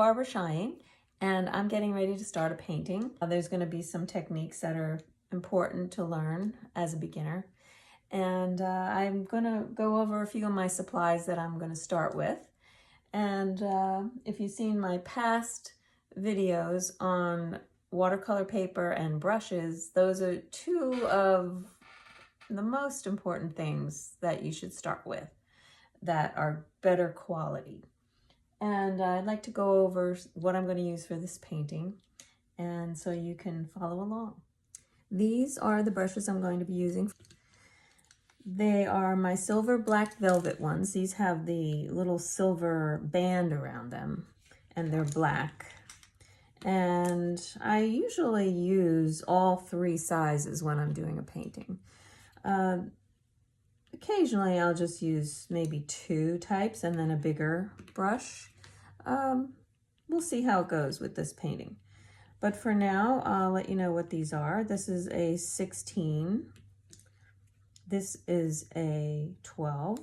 Barbara Scheihing, and I'm getting ready to start a painting. There's going to be some techniques that are important to learn as a beginner, and I'm going to go over a few of my supplies that I'm going to start with. And if you've seen my past videos on watercolor paper and brushes, those are two of the most important things that you should start with that are better quality. And I'd like to go over what I'm going to use for this painting, and so you can follow along. These are the brushes I'm going to be using. They are my silver black velvet ones. These have the little silver band around them, and they're black. And I usually use all three sizes when I'm doing a painting. Occasionally I'll just use maybe two types and then a bigger brush. We'll see how it goes with this painting. But for now, I'll let you know what these are. This is a 16. This is a 12.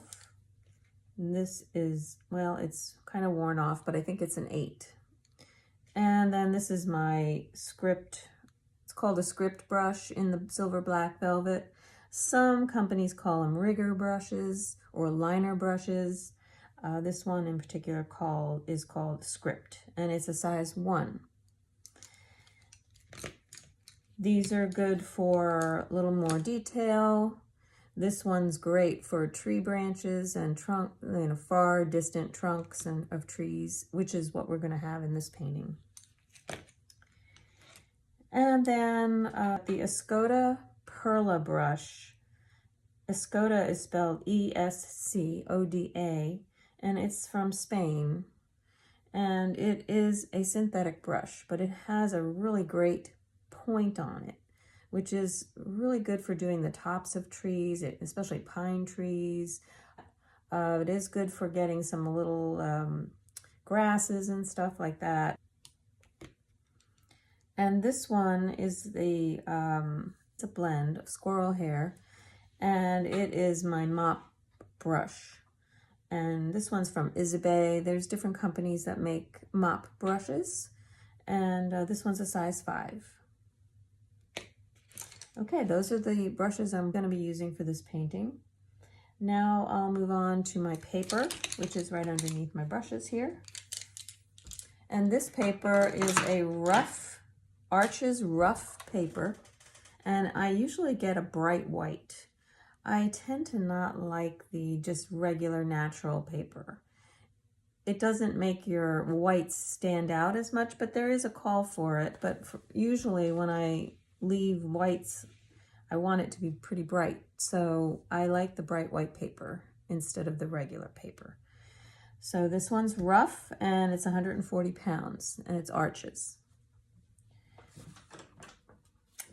And this is, well, it's kind of worn off, but I think it's an 8. And then this is my script. It's called a script brush in the silver black velvet. Some companies call them rigger brushes or liner brushes. This one in particular is called Script, and it's a size 1. These are good for a little more detail. This one's great for tree branches and far distant trunks of trees, which is what we're going to have in this painting. And then the Escoda Perla brush. Escoda is spelled E-S-C-O-D-A, and it's from Spain. And it is a synthetic brush, but it has a really great point on it, which is really good for doing the tops of trees, especially pine trees. It is good for getting some little grasses and stuff like that. And this one is it's a blend of squirrel hair, and it is my mop brush. And this one's from Isabey. There's different companies that make mop brushes, and this one's a size 5. Okay, those are the brushes I'm going to be using for this painting. Now I'll move on to my paper, which is right underneath my brushes here. And this paper is a Arches rough paper, and I usually get a bright white. I tend to not like the just regular natural paper. It doesn't make your whites stand out as much, but there is a call for it. But usually when I leave whites, I want it to be pretty bright. So I like the bright white paper instead of the regular paper. So this one's rough, and it's 140 pounds, and it's Arches.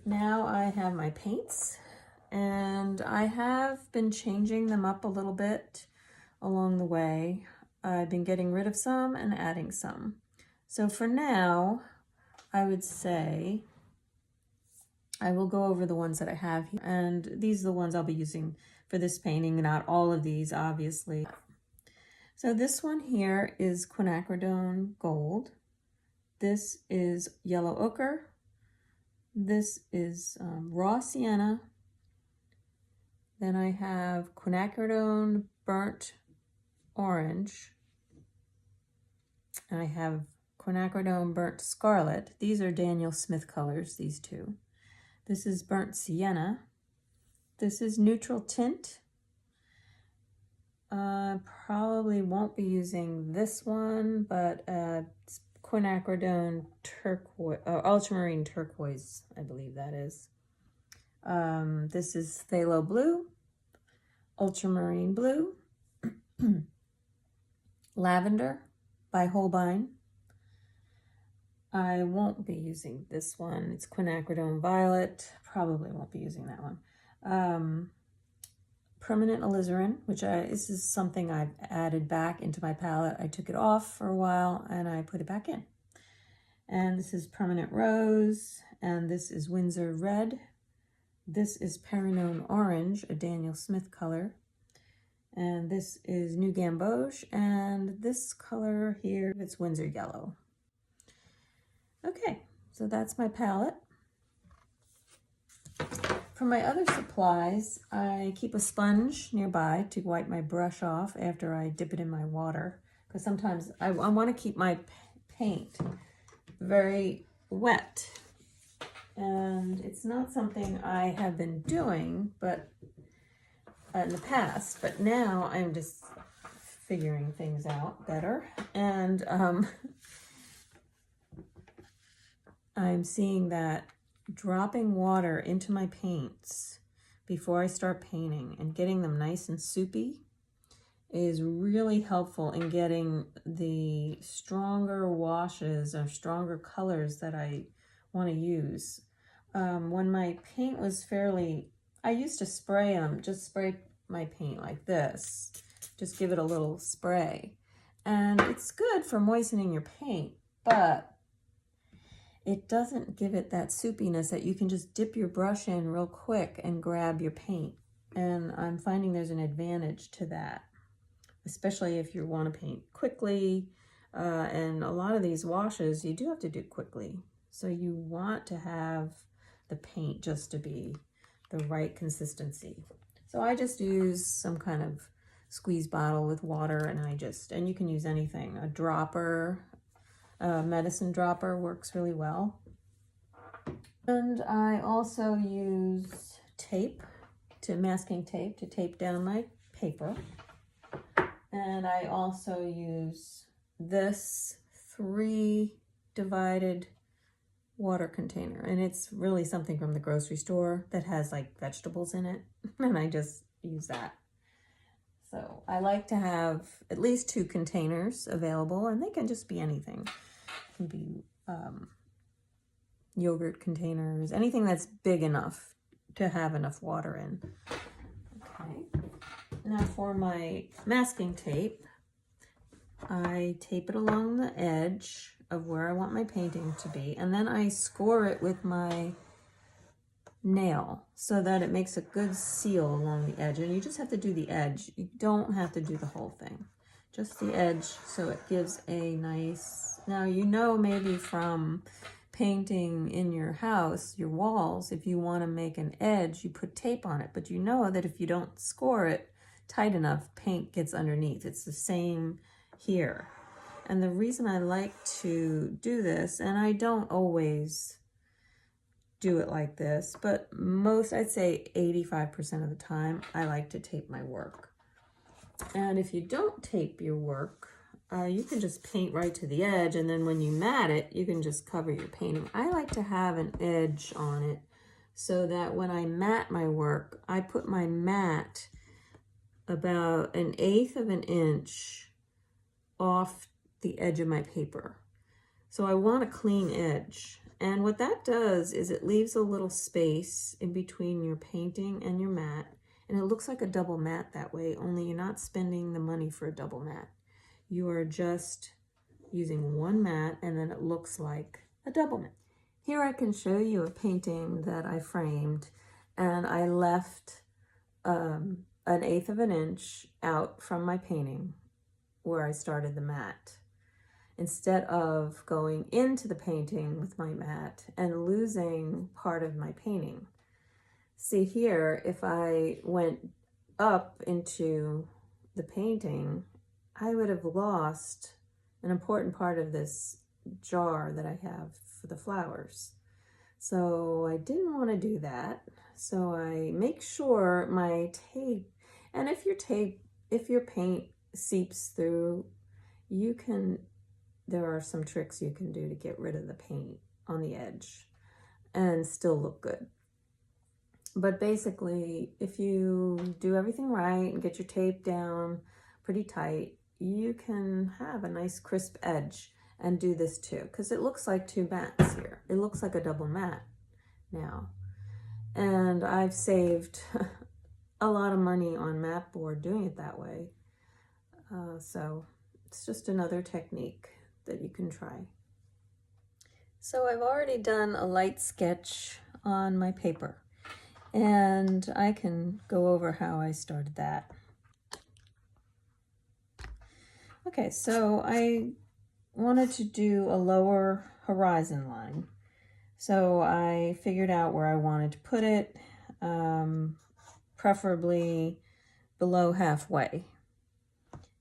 Now I have my paints, and I have been changing them up a little bit along the way. I've been getting rid of some and adding some. So for now, I would say I will go over the ones that I have here, and these are the ones I'll be using for this painting, not all of these, obviously. So this one here is quinacridone gold. This is yellow ochre. This is raw sienna. Then I have quinacridone burnt orange. And I have quinacridone burnt scarlet. These are Daniel Smith colors, these two. This is burnt sienna. This is neutral tint. Probably won't be using this one, but it's quinacridone turquoise, ultramarine turquoise, I believe that is. This is phthalo blue, ultramarine blue, lavender by Holbein. I won't be using this one. It's quinacridone violet. Probably won't be using that one. Permanent alizarin, which this is something I've added back into my palette. I took it off for a while and I put it back in. And this is permanent rose, and this is Windsor red. This is Perignon orange, a Daniel Smith color. And this is New Gamboge, and this color here, it's Windsor yellow. Okay, so that's my palette. For my other supplies, I keep a sponge nearby to wipe my brush off after I dip it in my water, because sometimes I want to keep my paint very wet. And it's not something I have been doing but in the past, but now I'm just figuring things out better. And I'm seeing that dropping water into my paints before I start painting and getting them nice and soupy is really helpful in getting the stronger washes or stronger colors that I want to use. When my paint was I used to spray them, just spray my paint like this, just give it a little spray. And it's good for moistening your paint, but it doesn't give it that soupiness that you can just dip your brush in real quick and grab your paint. And I'm finding there's an advantage to that, especially if you want to paint quickly. And a lot of these washes you do have to do quickly. So you want to have the paint just to be the right consistency. So I just use some kind of squeeze bottle with water, and you can use anything. A dropper, medicine dropper works really well. And I also use masking tape to tape down my paper. And I also use this 3-divided water container, and it's really something from the grocery store that has like vegetables in it, and I just use that. So I like to have at least 2 containers available, and they can just be anything. It can be yogurt containers, anything that's big enough to have enough water in. Okay, now for my masking tape, I tape it along the edge of where I want my painting to be, and then I score it with my nail so that it makes a good seal along the edge. And you just have to do the edge. You don't have to do the whole thing, just the edge, so it gives a nice, now you know, maybe from painting in your house, your walls, if you want to make an edge, you put tape on it, but you know that if you don't score it tight enough, paint gets underneath. It's the same here. And the reason I like to do this, and I don't always do it like this, but I'd say 85% of the time, I like to tape my work. And if you don't tape your work, you can just paint right to the edge, and then when you mat it, you can just cover your painting. I like to have an edge on it so that when I mat my work, I put my mat about 1/8 of an inch off the edge of my paper. So I want a clean edge. And what that does is it leaves a little space in between your painting and your mat. And it looks like a double mat that way, only you're not spending the money for a double mat. You are just using one mat, and then it looks like a double mat. Here I can show you a painting that I framed, and I left 1/8 of an inch out from my painting where I started the mat, instead of going into the painting with my mat and losing part of my painting. See here, if I went up into the painting, I would have lost an important part of this jar that I have for the flowers. So I didn't want to do that. So I make sure my tape, and if your paint seeps through, there are some tricks you can do to get rid of the paint on the edge and still look good. But basically, if you do everything right and get your tape down pretty tight, you can have a nice crisp edge and do this too, because it looks like 2 mats here. It looks like a double mat now. And I've saved a lot of money on mat board doing it that way. So it's just another technique that you can try. So I've already done a light sketch on my paper, and I can go over how I started that. Okay, so I wanted to do a lower horizon line. So I figured out where I wanted to put it, preferably below halfway.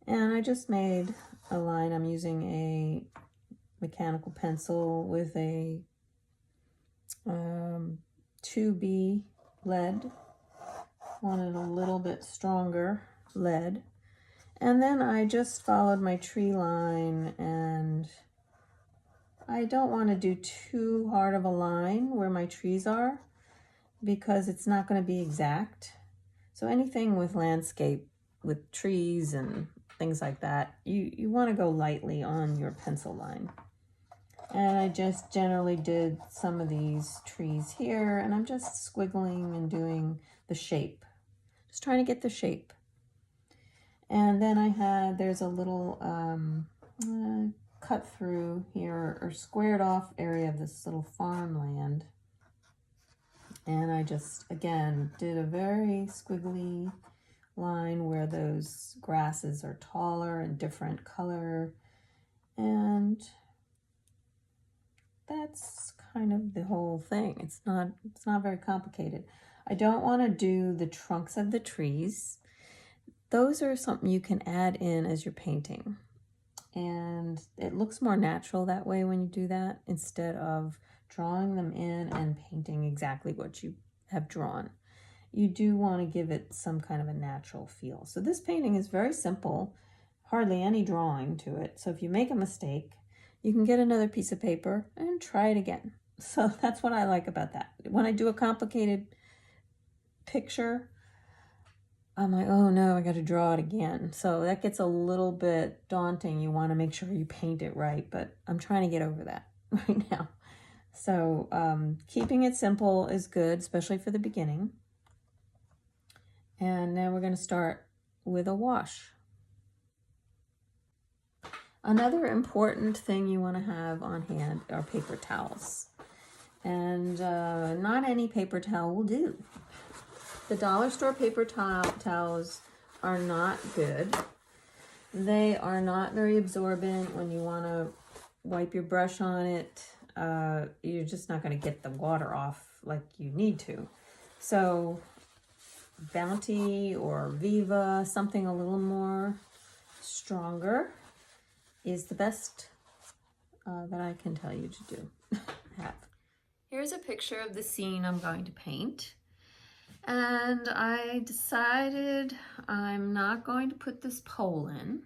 And I just made a line. I'm using a mechanical pencil with a 2B lead. Wanted a little bit stronger lead. And then I just followed my tree line, and I don't want to do too hard of a line where my trees are because it's not going to be exact. So anything with landscape, with trees and things like that, you want to go lightly on your pencil line. And I just generally did some of these trees here, and I'm just squiggling and doing the shape. Just trying to get the shape. And then there's a little cut through here or squared off area of this little farmland. And I just, again, did a very squiggly line where those grasses are taller and different color. And that's kind of the whole thing. It's not very complicated. I don't want to do the trunks of the trees. Those are something you can add in as you're painting. And it looks more natural that way when you do that, instead of drawing them in and painting exactly what you have drawn. You do want to give it some kind of a natural feel. So this painting is very simple, hardly any drawing to it. So if you make a mistake, you can get another piece of paper and try it again. So that's what I like about that. When I do a complicated picture, I'm like, oh no, I got to draw it again. So that gets a little bit daunting. You want to make sure you paint it right, but I'm trying to get over that right now. So keeping it simple is good, especially for the beginning. And now we're going to start with a wash. Another important thing you want to have on hand are paper towels. And not any paper towel will do. The dollar store paper towels are not good. They are not very absorbent. When you want to wipe your brush on it, you're just not going to get the water off like you need to. So Bounty or Viva, something a little more stronger, is the best that I can tell you to do. Have. Here's a picture of the scene I'm going to paint. And I decided I'm not going to put this pole in,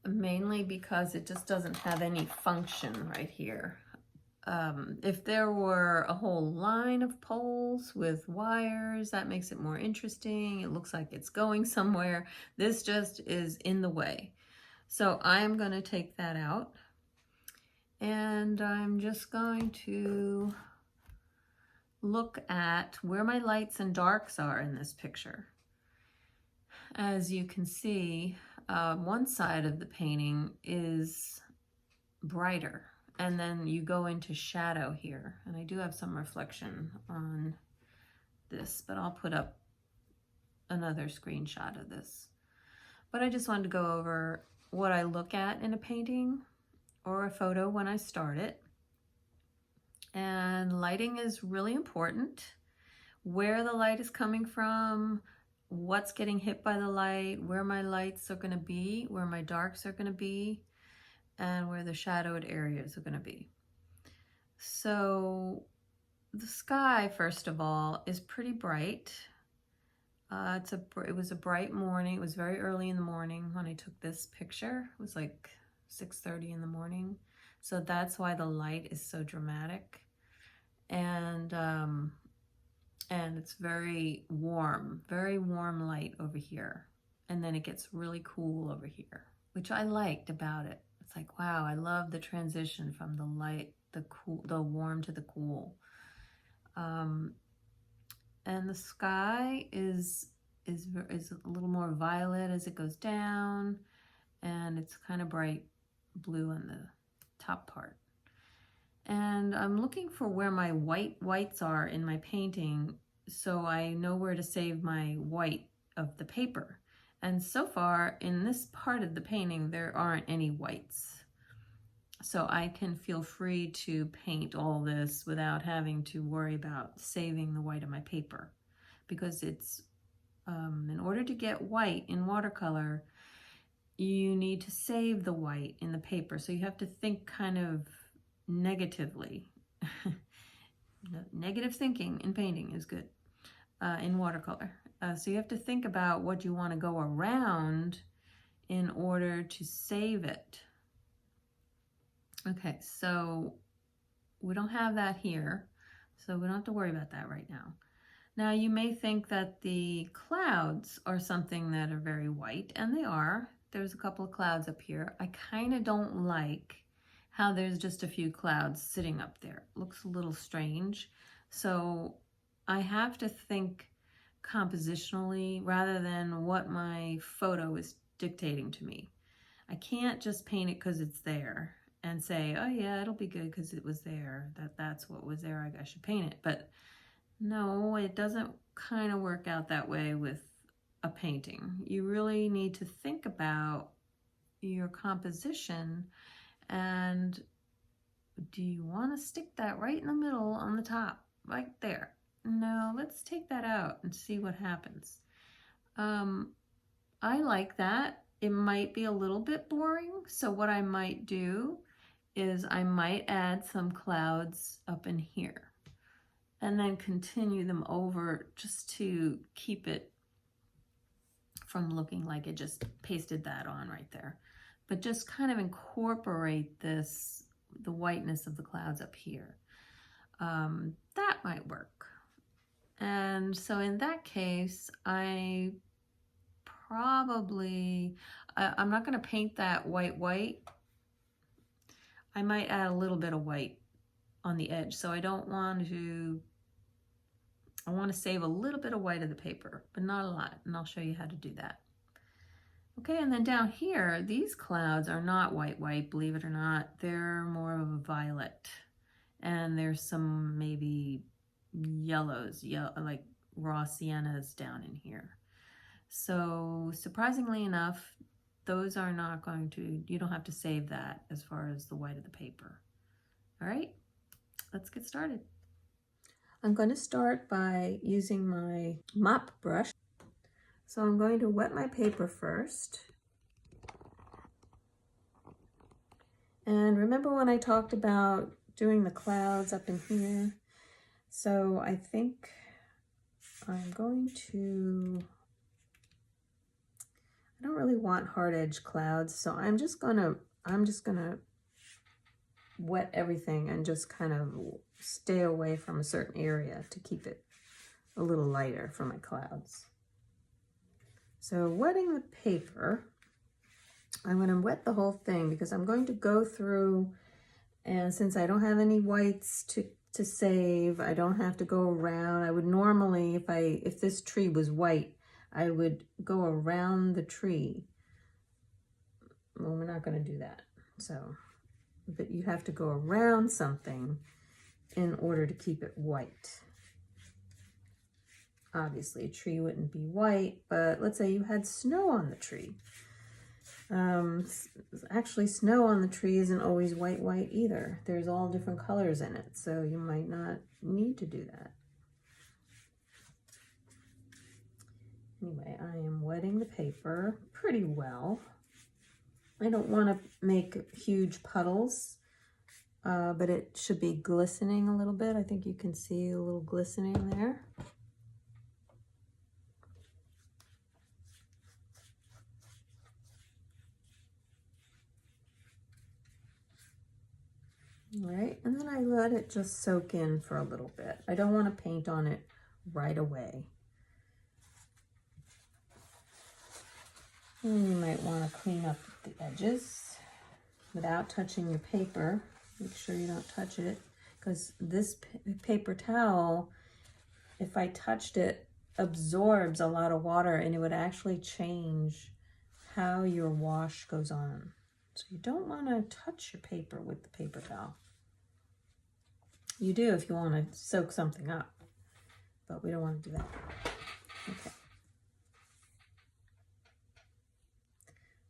mainly because it just doesn't have any function right here. If there were a whole line of poles with wires, that makes it more interesting. It looks like it's going somewhere. This just is in the way. So I'm going to take that out, and I'm just going to look at where my lights and darks are in this picture. As you can see, one side of the painting is brighter, and then you go into shadow here. And I do have some reflection on this, but I'll put up another screenshot of this. But I just wanted to go over what I look at in a painting or a photo when I start it. And lighting is really important. Where the light is coming from, what's getting hit by the light, where my lights are going to be, where my darks are going to be, and where the shadowed areas are going to be. So the sky, first of all, is pretty bright. It was a bright morning. It was very early in the morning when I took this picture. It was like 6:30 in the morning. So that's why the light is so dramatic. And it's very warm light over here. And then it gets really cool over here, which I liked about it. It's like, wow, I love the transition from the light, the warm to the cool. And the sky is a little more violet as it goes down, and it's kind of bright blue on the top part. And I'm looking for where my whites are in my painting, so I know where to save my white of the paper. And so far in this part of the painting, there aren't any whites. So I can feel free to paint all this without having to worry about saving the white of my paper, because it's, in order to get white in watercolor, you need to save the white in the paper. So you have to think kind of negatively. Negative thinking in painting is good in watercolor. So you have to think about what you want to go around in order to save it. Okay, so we don't have that here, so we don't have to worry about that right now. Now you may think that the clouds are something that are very white, and they are. There's a couple of clouds up here. I kind of don't like how there's just a few clouds sitting up there. It looks a little strange. So I have to think compositionally rather than what my photo is dictating to me. I can't just paint it because it's there and say, oh yeah, it'll be good because it was there, that's what was there, I should paint it. But no, it doesn't kind of work out that way with a painting. You really need to think about your composition, and do you want to stick that right in the middle on the top, right there? No, let's take that out and see what happens. I like that. It might be a little bit boring, so what I might do is I might add some clouds up in here and then continue them over just to keep it from looking like it just pasted that on right there. But just kind of incorporate this, the whiteness of the clouds up here. That might work. And so in that case, I'm not going to paint that white. I might add a little bit of white on the edge. So I want to save a little bit of white of the paper, but not a lot. And I'll show you how to do that. Okay, and then down here, these clouds are not white, believe it or not. They're more of a violet. And there's some maybe yellows, like raw siennas down in here. So surprisingly enough, those are not going to, you don't have to save that as far as the white of the paper. All right, let's get started. I'm going to start by using my mop brush. So I'm going to wet my paper first. And remember when I talked about doing the clouds up in here? So I think I'm going to, I don't really want hard edge clouds, so I'm just gonna wet everything and just kind of stay away from a certain area to keep it a little lighter for my clouds. So wetting the paper, I'm going to wet the whole thing because I'm going to go through, and since I don't have any whites to save, I don't have to go around. I would normally, if this tree was white, I would go around the tree. Well, we're not going to do that. So, but you have to go around something in order to keep it white. Obviously, a tree wouldn't be white, but let's say you had snow on the tree. Actually, snow on the tree isn't always white either. There's all different colors in it, so you might not need to do that. Anyway, I am wetting the paper pretty well. I don't want to make huge puddles, but it should be glistening a little bit. I think you can see a little glistening there. All right, and then I let it just soak in for a little bit. I don't want to paint on it right away. And you might want to clean up the edges without touching your paper. Make sure you don't touch it, because this paper towel, if I touched it, absorbs a lot of water, and it would actually change how your wash goes on. So you don't want to touch your paper with the paper towel. You do if you want to soak something up, but we don't want to do that. Okay.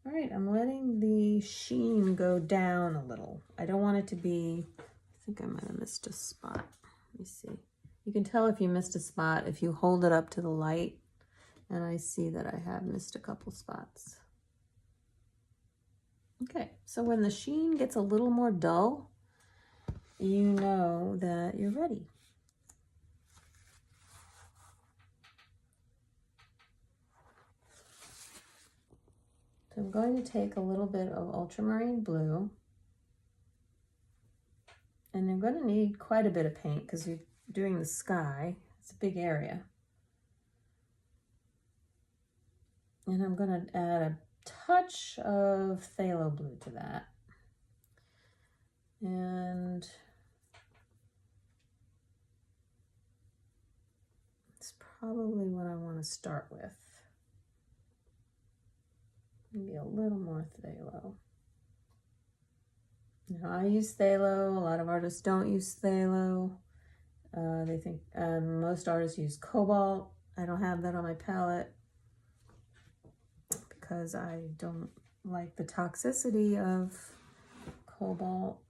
All right, I'm letting the sheen go down a little. I don't want it to be, I think I might have missed a spot. Let me see. You can tell if you missed a spot if you hold it up to the light, and I see that I have missed a couple spots. Okay, so when the sheen gets a little more dull, you know that you're ready. So I'm going to take a little bit of ultramarine blue, and you're going to need quite a bit of paint because you're doing the sky. It's a big area. And I'm going to add a touch of phthalo blue to that. And it's probably what I want to start with. Maybe a little more phthalo. Now I use phthalo. A lot of artists don't use phthalo. They think most artists use cobalt. I don't have that on my palette because I don't like the toxicity of cobalt.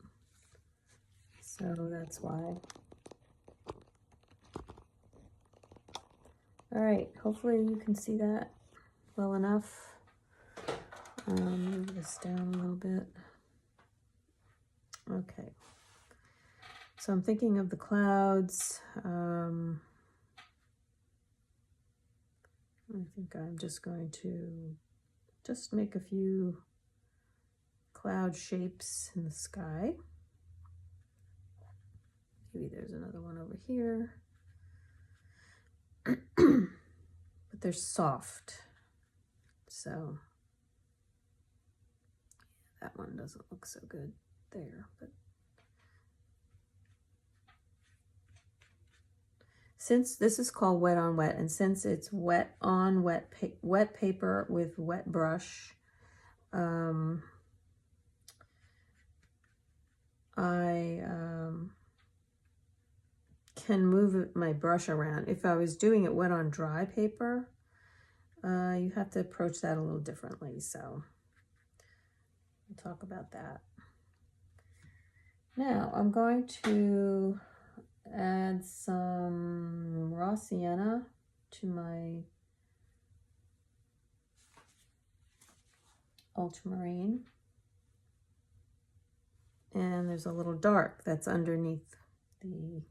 So that's why. All right, hopefully you can see that well enough. Move this down a little bit. Okay. So I'm thinking of the clouds. I think I'm just going to just make a few cloud shapes in the sky. Maybe there's another one over here. But they're soft. So that one doesn't look so good there, but since this is called wet on wet, and since it's wet on wet paper with wet brush, I can move my brush around. If I was doing it wet on dry paper, you have to approach that a little differently. So we'll talk about that. Now I'm going to add some raw sienna to my ultramarine. And there's a little dark that's underneath the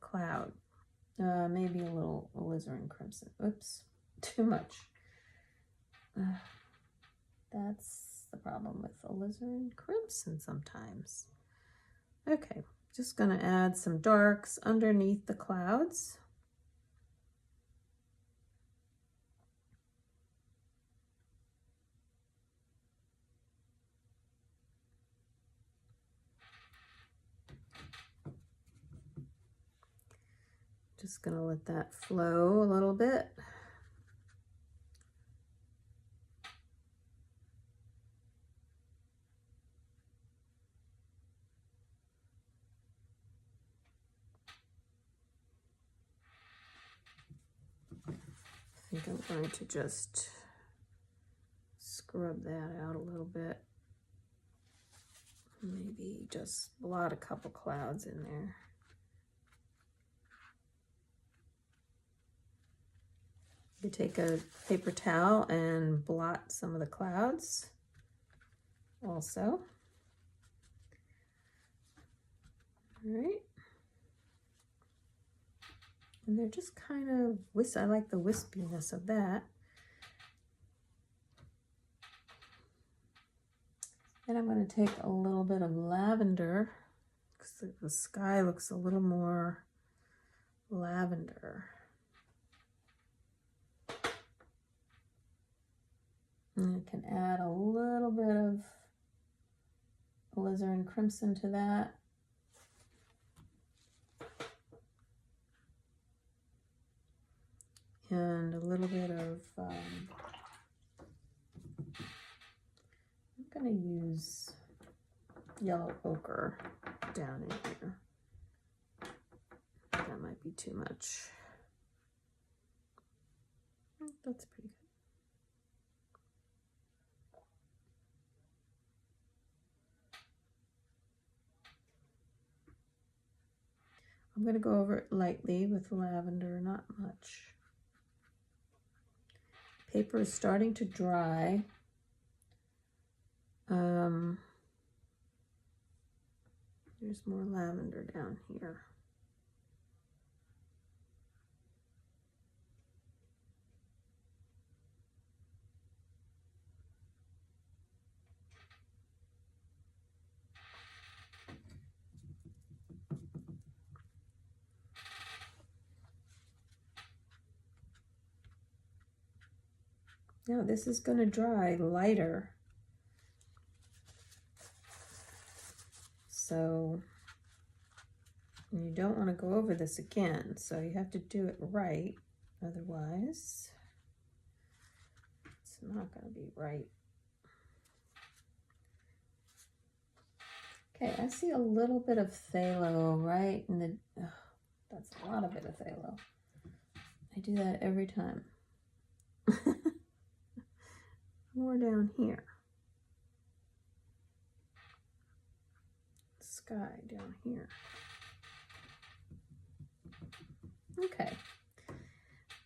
cloud. Maybe a little alizarin crimson. Oops, too much. That's the problem with alizarin crimson sometimes. Okay, just gonna add some darks underneath the clouds. Just gonna let that flow a little bit. I think I'm going to just scrub that out a little bit. Maybe just blot a couple clouds in there. You take a paper towel and blot some of the clouds also. All right. And they're just kind of I like the wispiness of that. And I'm going to take a little bit of lavender because the sky looks a little more lavender. And I can add a little bit of alizarin crimson to that. And a little bit of, I'm going to use yellow ochre down in here. That might be too much. That's pretty good. I'm going to go over it lightly with lavender, not much. Paper is starting to dry. There's more lavender down here. Now this is going to dry lighter. So you don't want to go over this again. So you have to do it right. Otherwise, it's not going to be right. Okay, I see a little bit of phthalo right in the, that's a lot of bit of phthalo. I do that every time. More down here. Sky down here. Okay.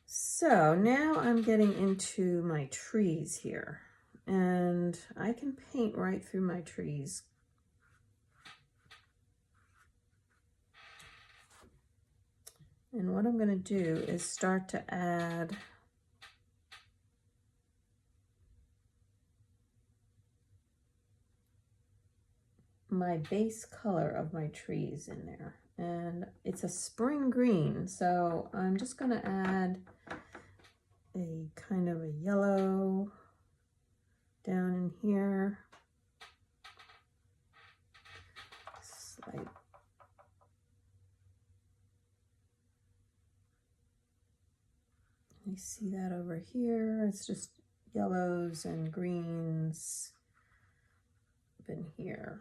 So now I'm getting into my trees here. And I can paint right through my trees. And what I'm going to do is start to add my base color of my trees in there. And it's a spring green, so I'm just going to add a kind of a yellow down in here. Slight. You see that over here? It's just yellows and greens up in here.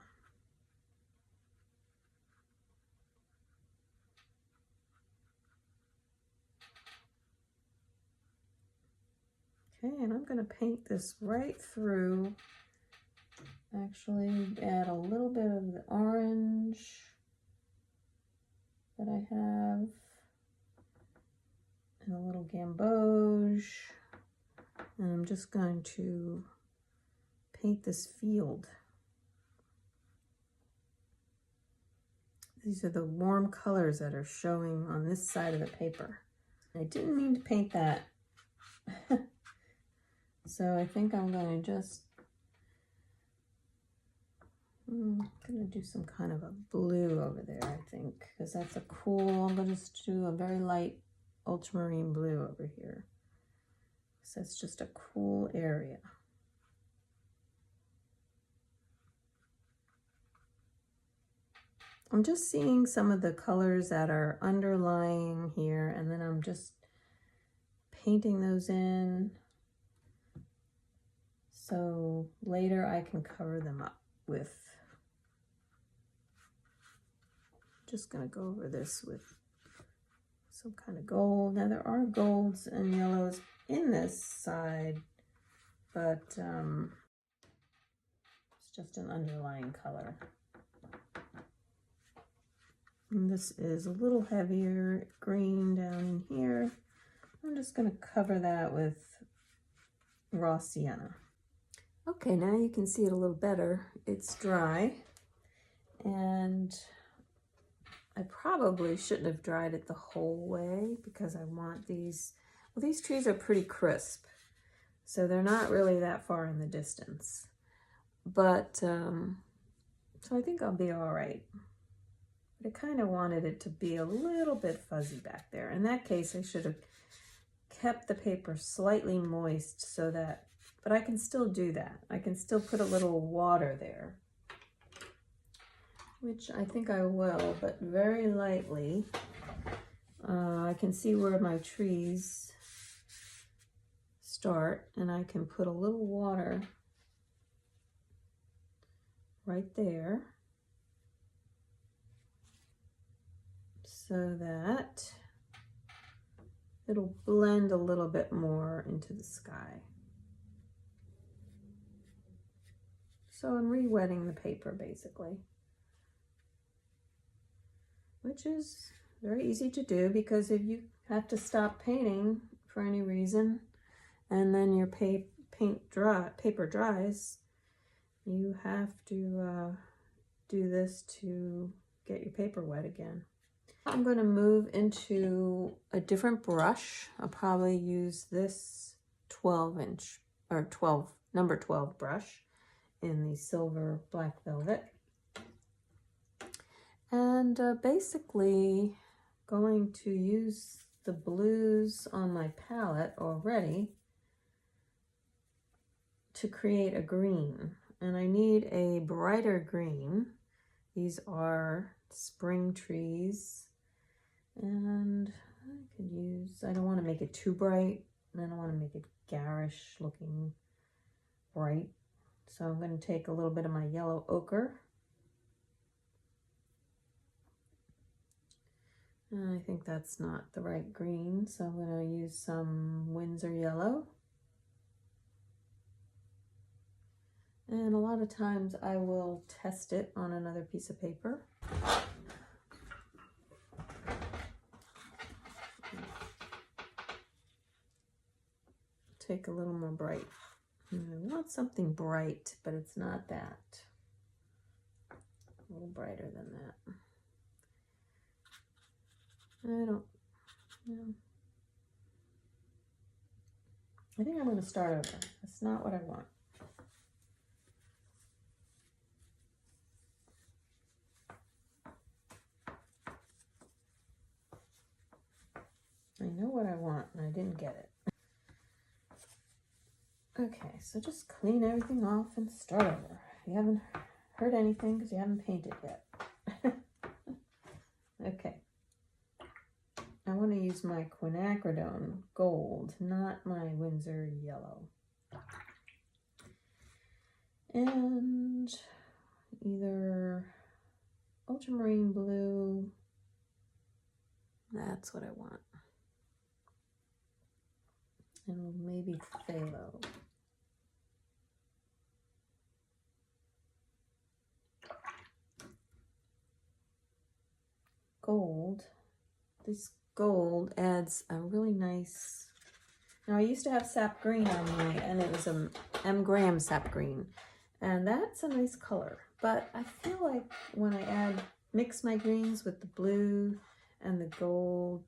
Okay, and I'm going to paint this right through. Actually, add a little bit of the orange that I have, and a little gamboge, and I'm just going to paint this field. These are the warm colors that are showing on this side of the paper. I didn't mean to paint that. So I think I'm going to just, I'm going to do some kind of a blue over there, I think, because that's a cool, I'm going to just do a very light ultramarine blue over here. So it's just a cool area. I'm just seeing some of the colors that are underlying here, and then I'm just painting those in. So later I can cover them up with, just gonna go over this with some kind of gold. Now there are golds and yellows in this side, but it's just an underlying color. And this is a little heavier green down in here. I'm just gonna cover that with raw sienna. Okay, now you can see it a little better. It's dry, and I probably shouldn't have dried it the whole way because I want these, well, these trees are pretty crisp, so they're not really that far in the distance. But, so I think I'll be all right. But I kind of wanted it to be a little bit fuzzy back there. In that case, I should have kept the paper slightly moist so that, but I can still do that. I can still put a little water there, which I think I will, but very lightly. I can see where my trees start, and I can put a little water right there so that it'll blend a little bit more into the sky. So I'm re-wetting the paper basically, which is very easy to do, because if you have to stop painting for any reason and then your paper dries, you have to do this to get your paper wet again. I'm going to move into a different brush. I'll probably use this 12-inch or number 12 brush in the silver black velvet. And basically going to use the blues on my palette already to create a green. And I need a brighter green. These are spring trees. And I don't want to make it too bright. And I don't want to make it garish looking bright. So I'm going to take a little bit of my yellow ochre. And I think that's not the right green, so I'm going to use some Winsor yellow. And a lot of times I will test it on another piece of paper. Take a little more bright. I want something bright, but it's not that. A little brighter than that. I think I'm going to start over. That's not what I want. I know what I want and I didn't get it. Okay, so just clean everything off and start over. You haven't heard anything because you haven't painted yet. Okay. I want to use my quinacridone gold, not my Winsor yellow. And either ultramarine blue, that's what I want. And maybe phthalo. Gold. This gold adds a really nice. Now I used to have sap green on me, and it was a M. Graham sap green, and that's a nice color. But I feel like when I mix my greens with the blue and the gold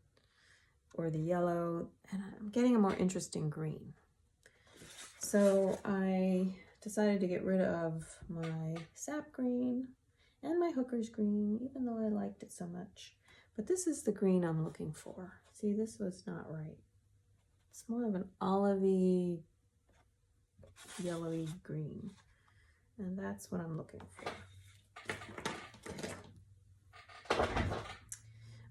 or the yellow, and I'm getting a more interesting green. So I decided to get rid of my sap green and my hooker's green, even though I liked it so much. But this is the green I'm looking for. See, this was not right. It's more of an olivey, yellowy green. And that's what I'm looking for.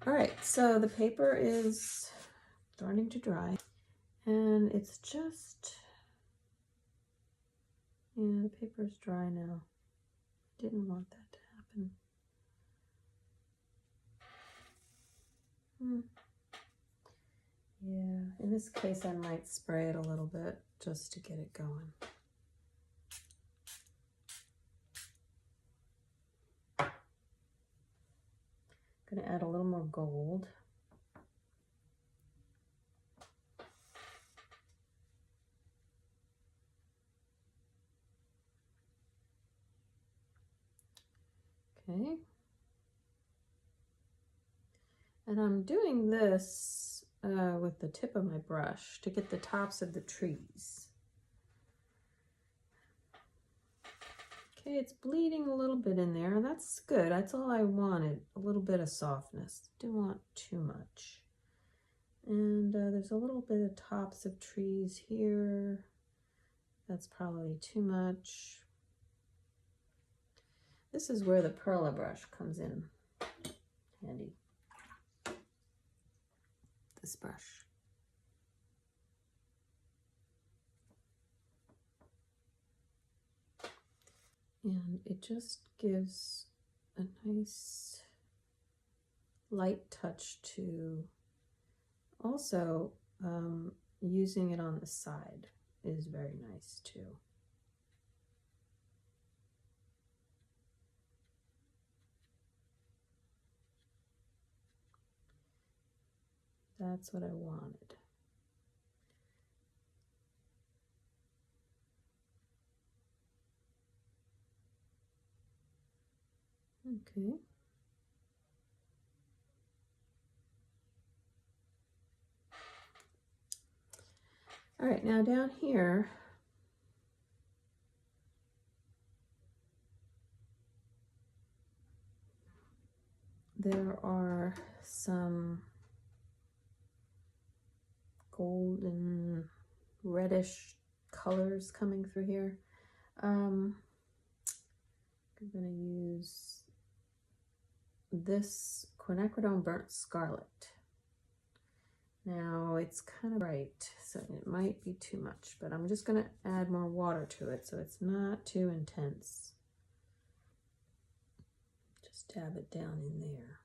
All right, so the paper is starting to dry. And it's just, yeah, the paper's dry now. Didn't want that to happen. Yeah, in this case I might spray it a little bit just to get it going. Gonna add a little more gold. Okay. And I'm doing this with the tip of my brush to get the tops of the trees. Okay, it's bleeding a little bit in there. That's good. That's all I wanted. A little bit of softness. Didn't want too much. And there's a little bit of tops of trees here. That's probably too much. This is where the perla brush comes in handy. This brush. And it just gives a nice light touch to, also using it on the side is very nice too. That's what I wanted. Okay. All right, now down here, there are some golden reddish colors coming through here. I'm going to use this quinacridone burnt scarlet. Now it's kind of bright, so it might be too much, but I'm just going to add more water to it so it's not too intense. Just dab it down in there.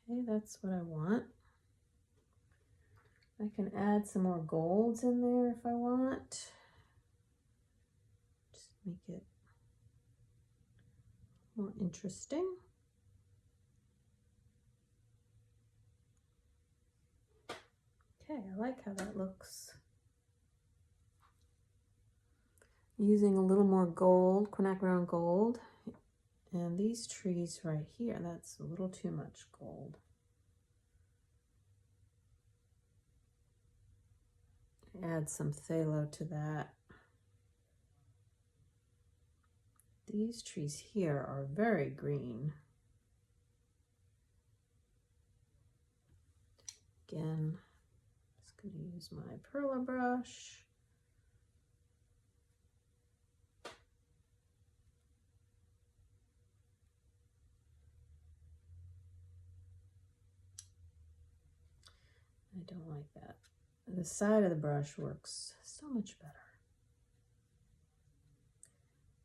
Okay, that's what I want. I can add some more golds in there if I want. Just make it more interesting. Okay, I like how that looks. Using a little more gold, quinacridone gold. And these trees right here, that's a little too much gold. Add some phthalo to that. These trees here are very green. Again, just going to use my perla brush. I don't like that. The side of the brush works so much better.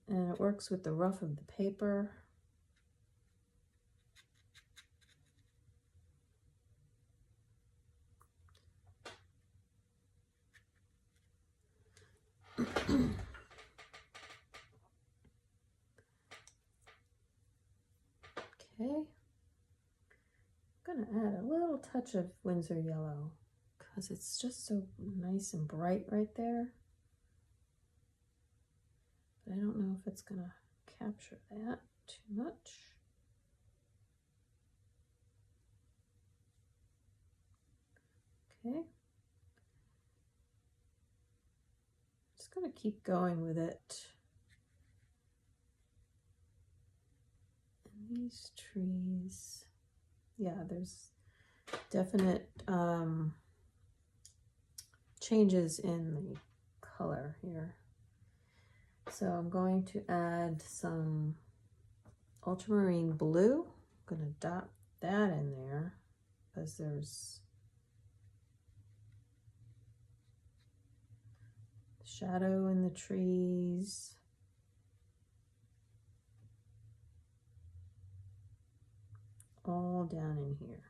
And it works with the rough of the paper. Okay. I'm going to add a little touch of Winsor yellow because it's just so nice and bright right there. But I don't know if it's going to capture that too much. Okay. Just going to keep going with it. And these trees, yeah, there's definite changes in the color here. So I'm going to add some ultramarine blue. I'm going to dot that in there because there's shadow in the trees. All down in here.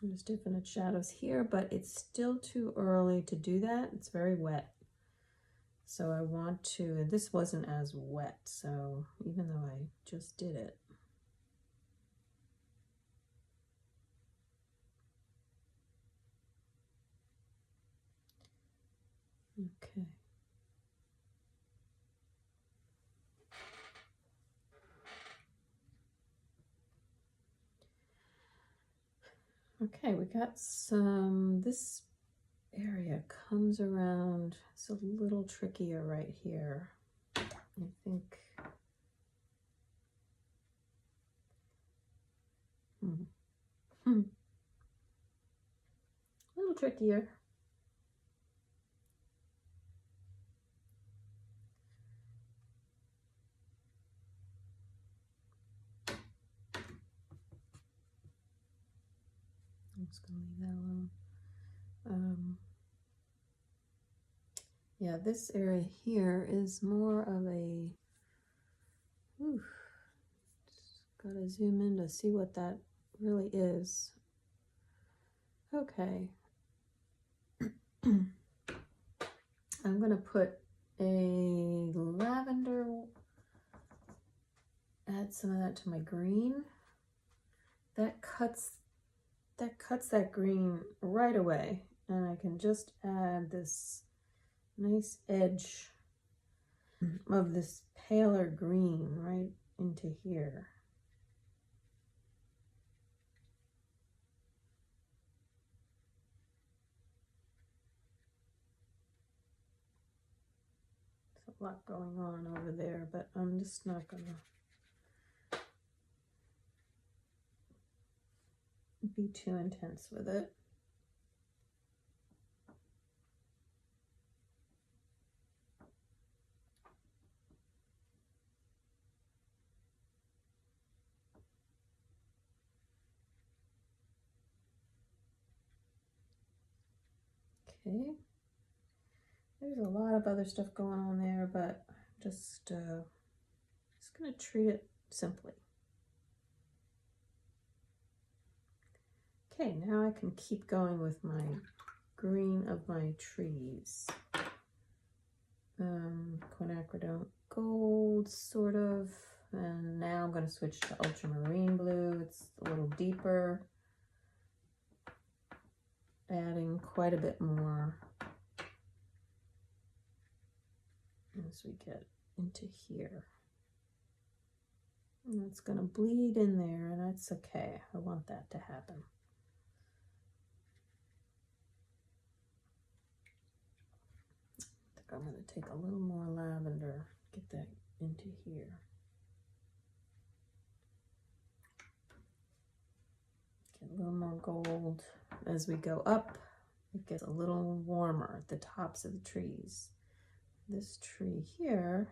There's definite shadows here, but it's still too early to do that. It's very wet. So I want to, this wasn't as wet, so even though I just did it. Okay. Okay, we got some, this area comes around, it's a little trickier right here. I think, a little trickier. I'm just going to leave that alone. Yeah, this area here is more of a, just gotta zoom in to see what that really is. Okay. I'm gonna put a lavender, add some of that to my green. That cuts that green right away, and I can just add this nice edge of this paler green right into here. There's a lot going on over there, but I'm just not gonna be too intense with it. Okay, there's a lot of other stuff going on there, but just gonna treat it simply. Okay, now I can keep going with my green of my trees. Quinacridone gold, sort of, and now I'm going to switch to ultramarine blue. It's a little deeper, adding quite a bit more as we get into here. And it's going to bleed in there, and that's okay. I want that to happen. I think I'm going to take a little more lavender, get that into here. Get a little more gold. As we go up, it gets a little warmer at the tops of the trees. This tree here,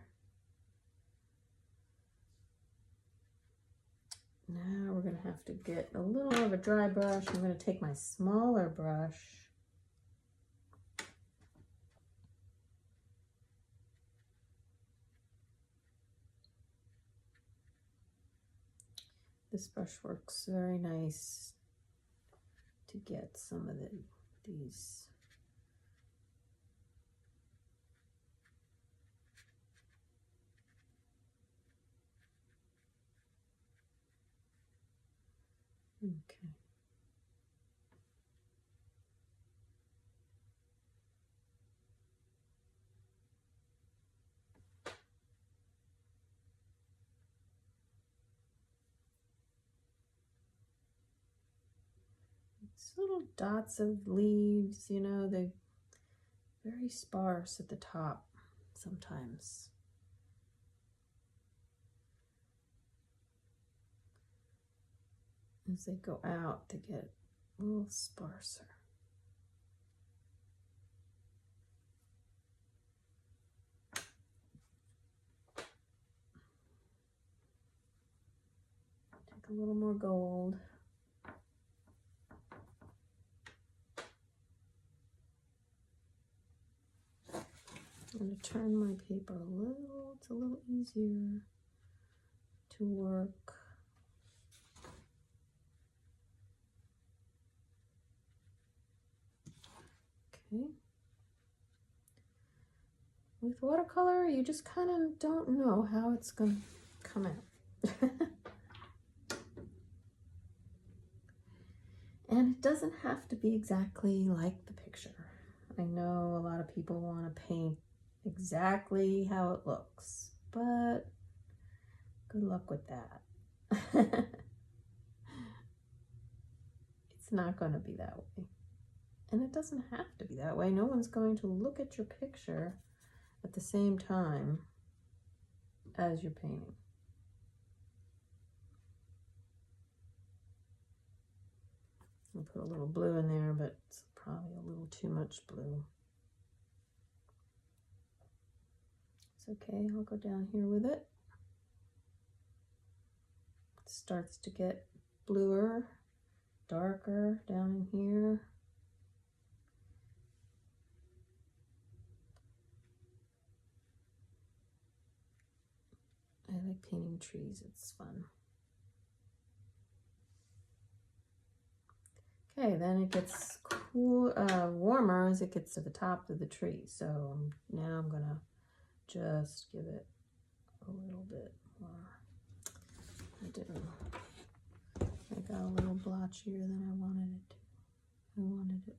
now we're going to have to get a little more of a dry brush. I'm going to take my smaller brush This brush works very nice to get some of these okay. It's little dots of leaves, you know, they're very sparse at the top sometimes. As they go out, they get a little sparser. Take a little more gold. I'm going to turn my paper a little, it's a little easier to work. Okay. With watercolor, you just kind of don't know how it's going to come out. And it doesn't have to be exactly like the picture. I know a lot of people want to paint exactly how it looks, but good luck with that. It's not going to be that way. And it doesn't have to be that way. No one's going to look at your picture at the same time as you're painting. I'll put a little blue in there, but it's probably a little too much blue. It's okay, I'll go down here with it. It starts to get bluer darker down in here. I like painting trees, it's fun. Okay, then it gets cool, warmer as it gets to the top of the tree. So now I'm gonna just give it a little bit more. I didn't. I got a little blotchier than I wanted it to. I wanted it.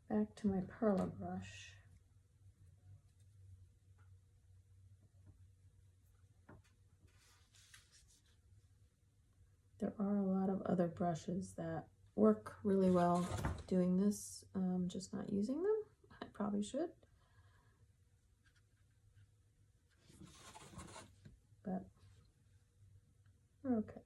Back to my perla brush. There are a lot of other brushes that work really well doing this. I'm just not using them. I probably should. But we're okay.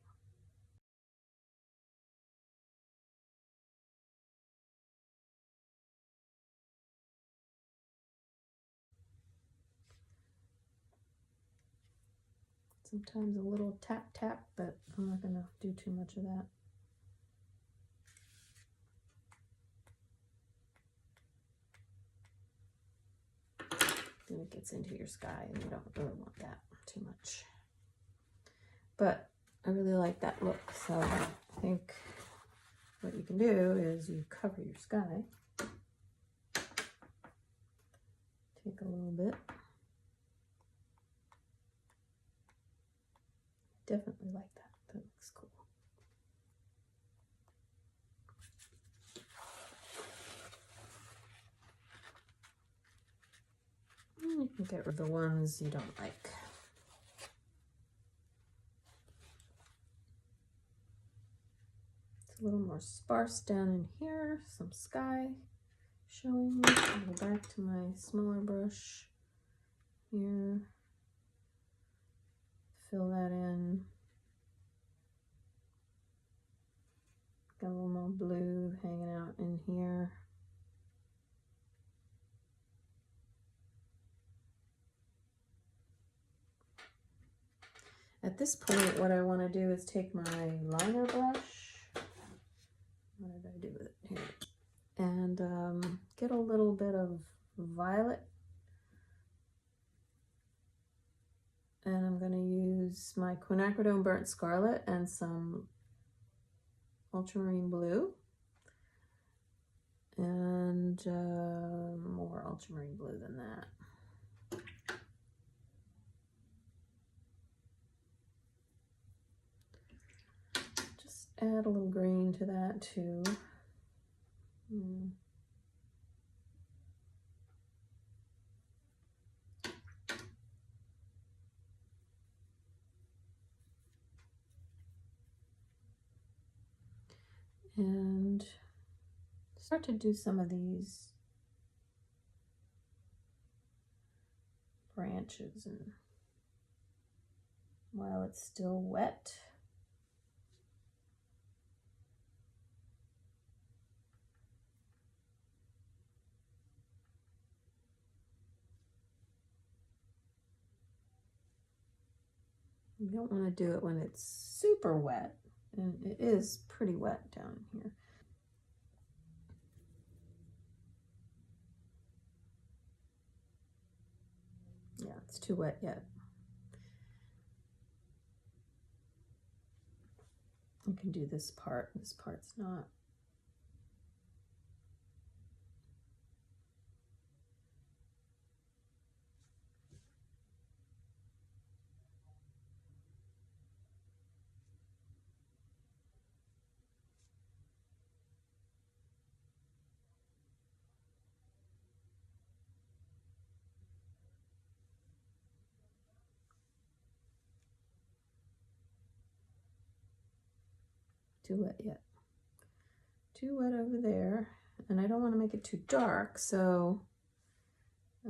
Sometimes a little tap tap, but I'm not gonna do too much of that. Then it gets into your sky and you don't really want that too much. But I really like that look, so I think what you can do is you cover your sky. Take a little bit. Definitely like that. That looks cool. You can get rid of the ones you don't like. It's a little more sparse down in here. Some sky showing. I'll go back to my smaller brush here. Fill that in. Got a little more blue hanging out in here. At this point, what I want to do is take my liner brush. What did I do with it here? And get a little bit of violet. And I'm going to use my quinacridone burnt scarlet and some ultramarine blue. And more ultramarine blue than that. Just add a little green to that too. And start to do some of these branches, and while it's still wet, you don't want to do it when it's super wet, and it is pretty wet down here. Yeah, it's too wet yet. You can do this part. This part's not. Too wet yet. Too wet over there, and I don't want to make it too dark, so I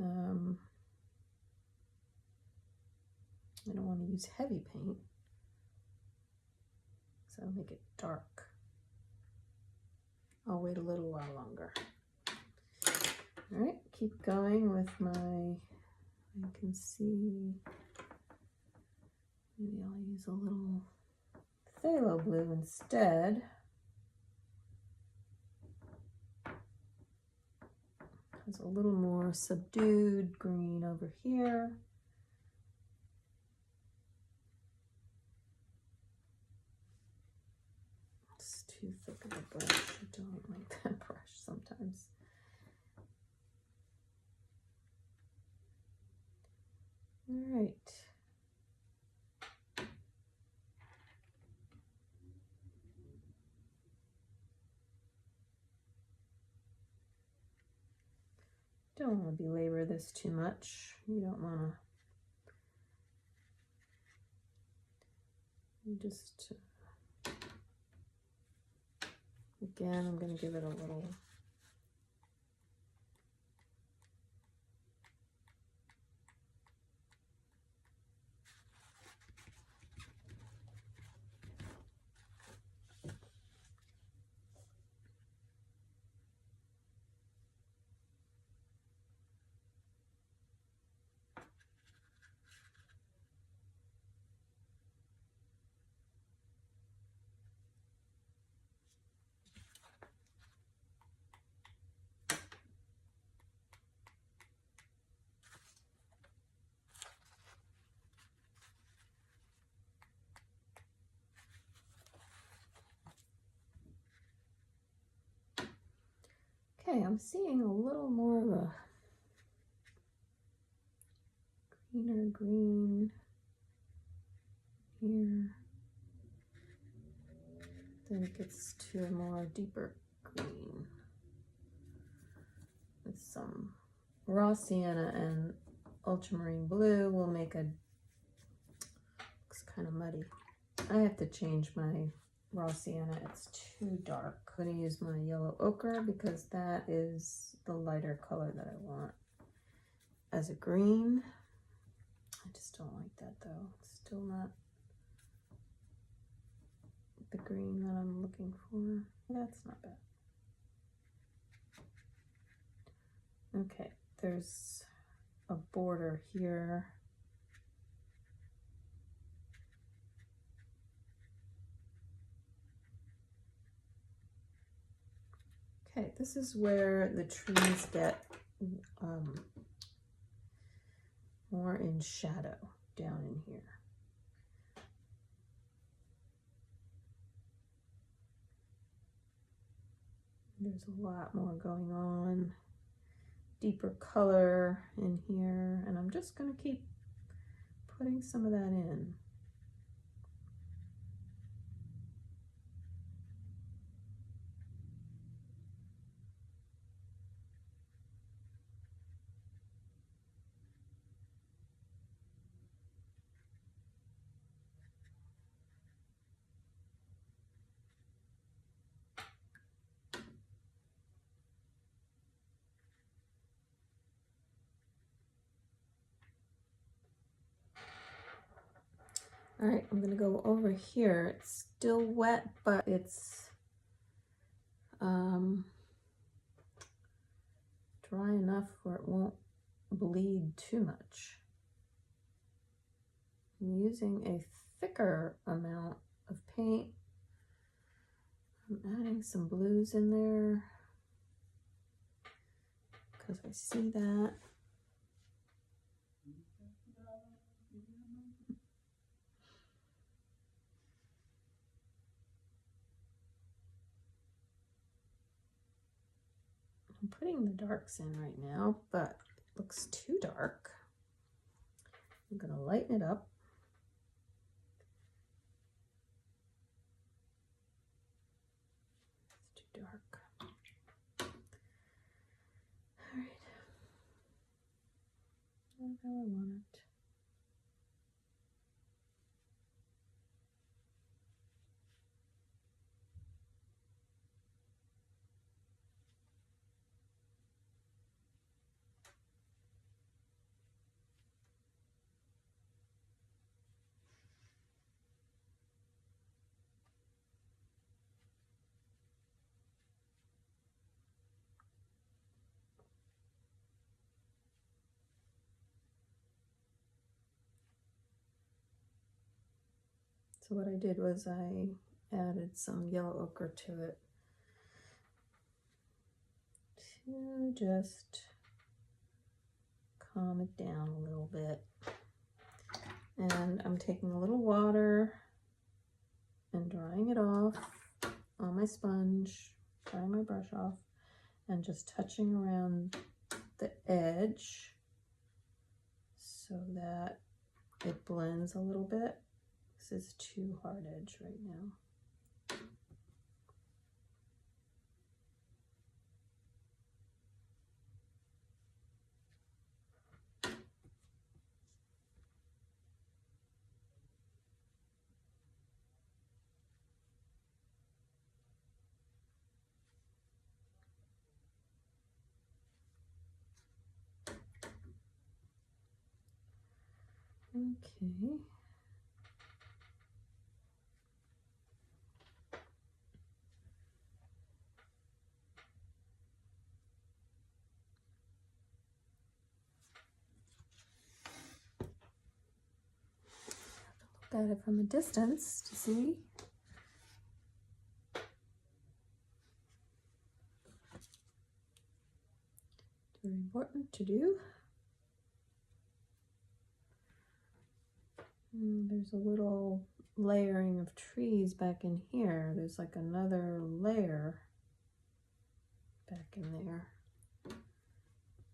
don't want to use heavy paint, so I'll make it dark. I'll wait a little while longer. All right, keep going with my, I can see Maybe I'll use a little phthalo blue instead. There's a little more subdued green over here. It's too thick of a brush. I don't like that brush sometimes. All right. Don't want to belabor this too much. You don't want to just, again, I'm going to give it a little Okay, I'm seeing a little more of a greener green here. Then it gets to a more deeper green with some raw sienna and ultramarine blue. Will make a, looks kind of muddy. I have to change my raw sienna, it's too dark. I'm going to use my yellow ochre because that is the lighter color that I want as a green. I just don't like that though. It's still not the green that I'm looking for. That's not bad. Okay, there's a border here. Okay, this is where the trees get more in shadow down in here. There's a lot more going on, deeper color in here, and I'm just going to keep putting some of that in. All right, I'm gonna go over here. It's still wet, but it's dry enough where it won't bleed too much. I'm using a thicker amount of paint. I'm adding some blues in there because I see that. I'm putting the darks in right now, but it looks too dark. I'm going to lighten it up. It's too dark. All right. That's how I want it. So what I did was I added some yellow ochre to it to just calm it down a little bit. And I'm taking a little water and drying it off on my sponge, drying my brush off, and just touching around the edge so that it blends a little bit. This is too hard edge right now. Okay. Look at it from a distance to see. Very important to do. And there's a little layering of trees back in here. There's like another layer back in there.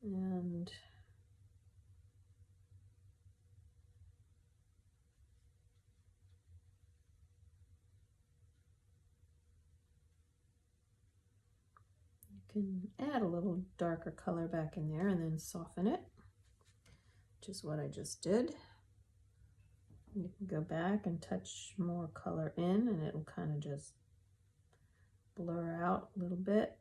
And you can add a little darker color back in there and then soften it, which is what I just did. You can go back and touch more color in and it'll kind of just blur out a little bit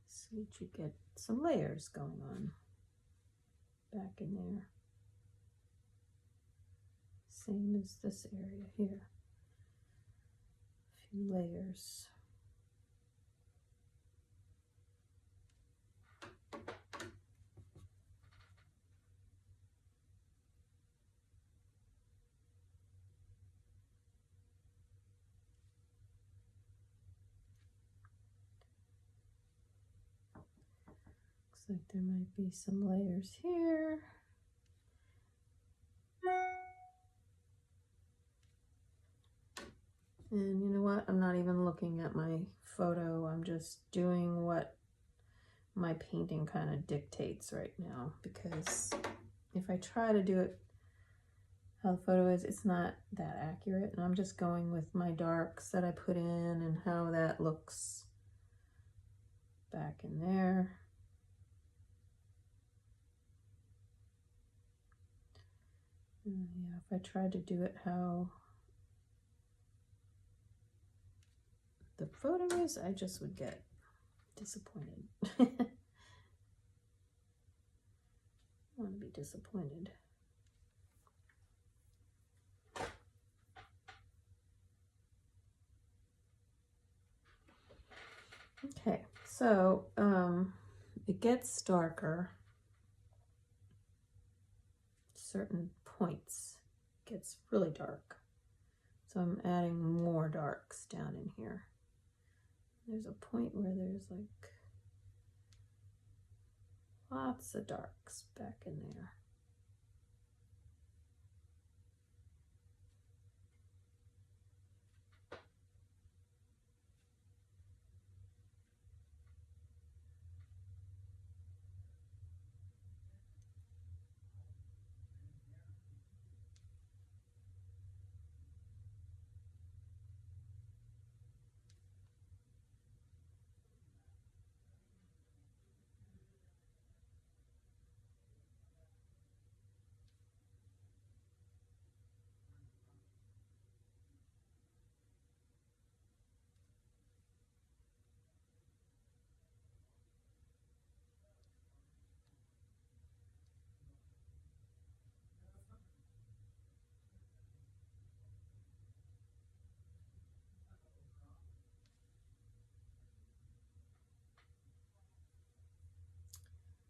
so that you get some layers going on back in there. Same as this area here. A few layers. Looks like there might be some layers here. And you know what? I'm not even looking at my photo. I'm just doing what my painting kind of dictates right now, because if I try to do it how the photo is, it's not that accurate. And I'm just going with my darks that I put in and how that looks back in there. Yeah, if I tried to do it how the photo is, I just would get disappointed. I want to be disappointed. Okay, so it gets darker. Certain points gets really dark. So I'm adding more darks down in here. There's a point where there's like lots of darks back in there.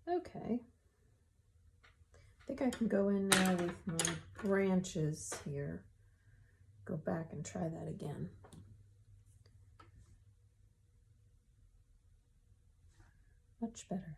Okay, I think I can go in now with my branches here. Go back and try that again. Much better.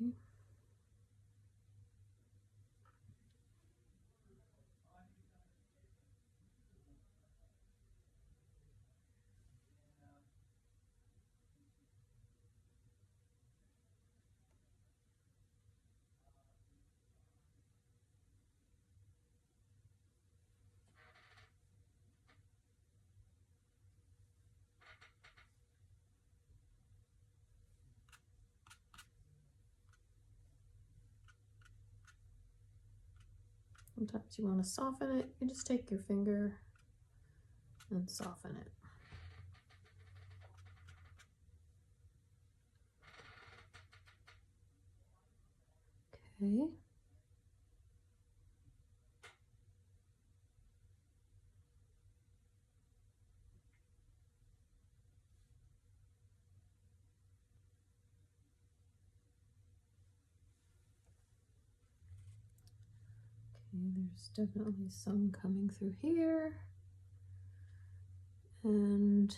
Okay. Sometimes you want to soften it. You just take your finger and soften it. Okay. There's definitely some coming through here. And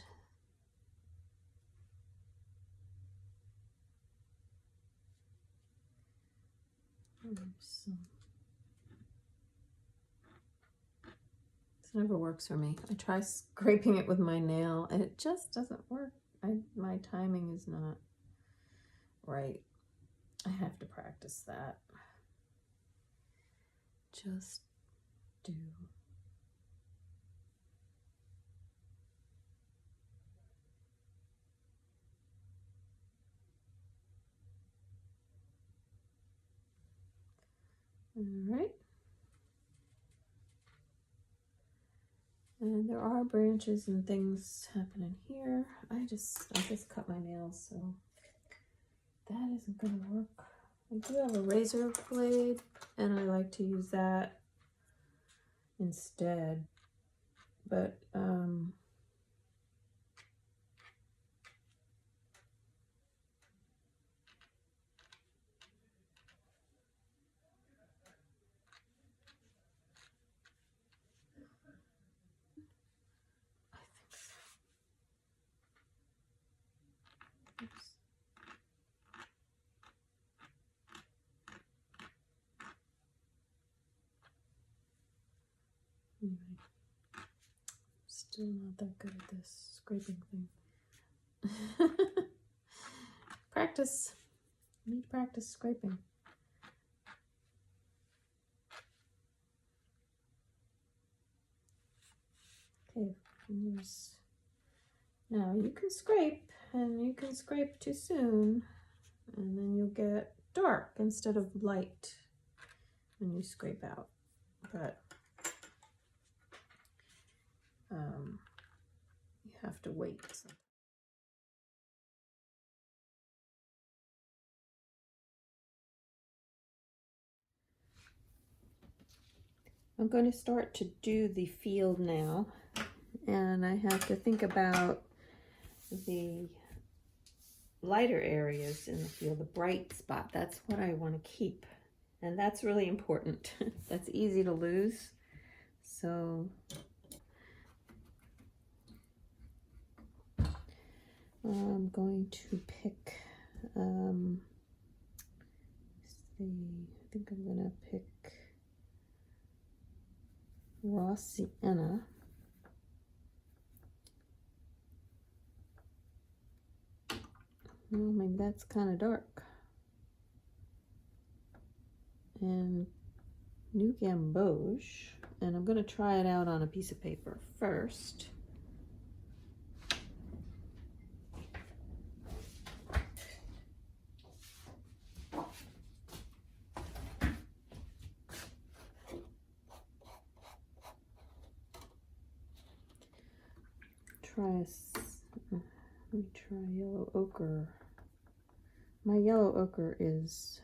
there's some. This never works for me. I try scraping it with my nail and it just doesn't work. My timing is not right. I have to practice that. Just do. All right. And there are branches and things happening here. I just cut my nails, so that isn't gonna work. I do have a razor blade and I like to use that instead. But anyway, still not that good at this scraping thing. Practice. I need to practice scraping. Okay, now you can scrape, and you can scrape too soon, and then you'll get dark instead of light when you scrape out. But you have to wait. I'm going to start to do the field now, and I have to think about the lighter areas in the field, the bright spot. That's what I want to keep, and that's really important. That's easy to lose. So I'm going to pick, I think I'm going to pick raw sienna. Well, maybe that's kind of dark. And new gamboge, and I'm going to try it out on a piece of paper first. me try yellow ochre. My yellow ochre is,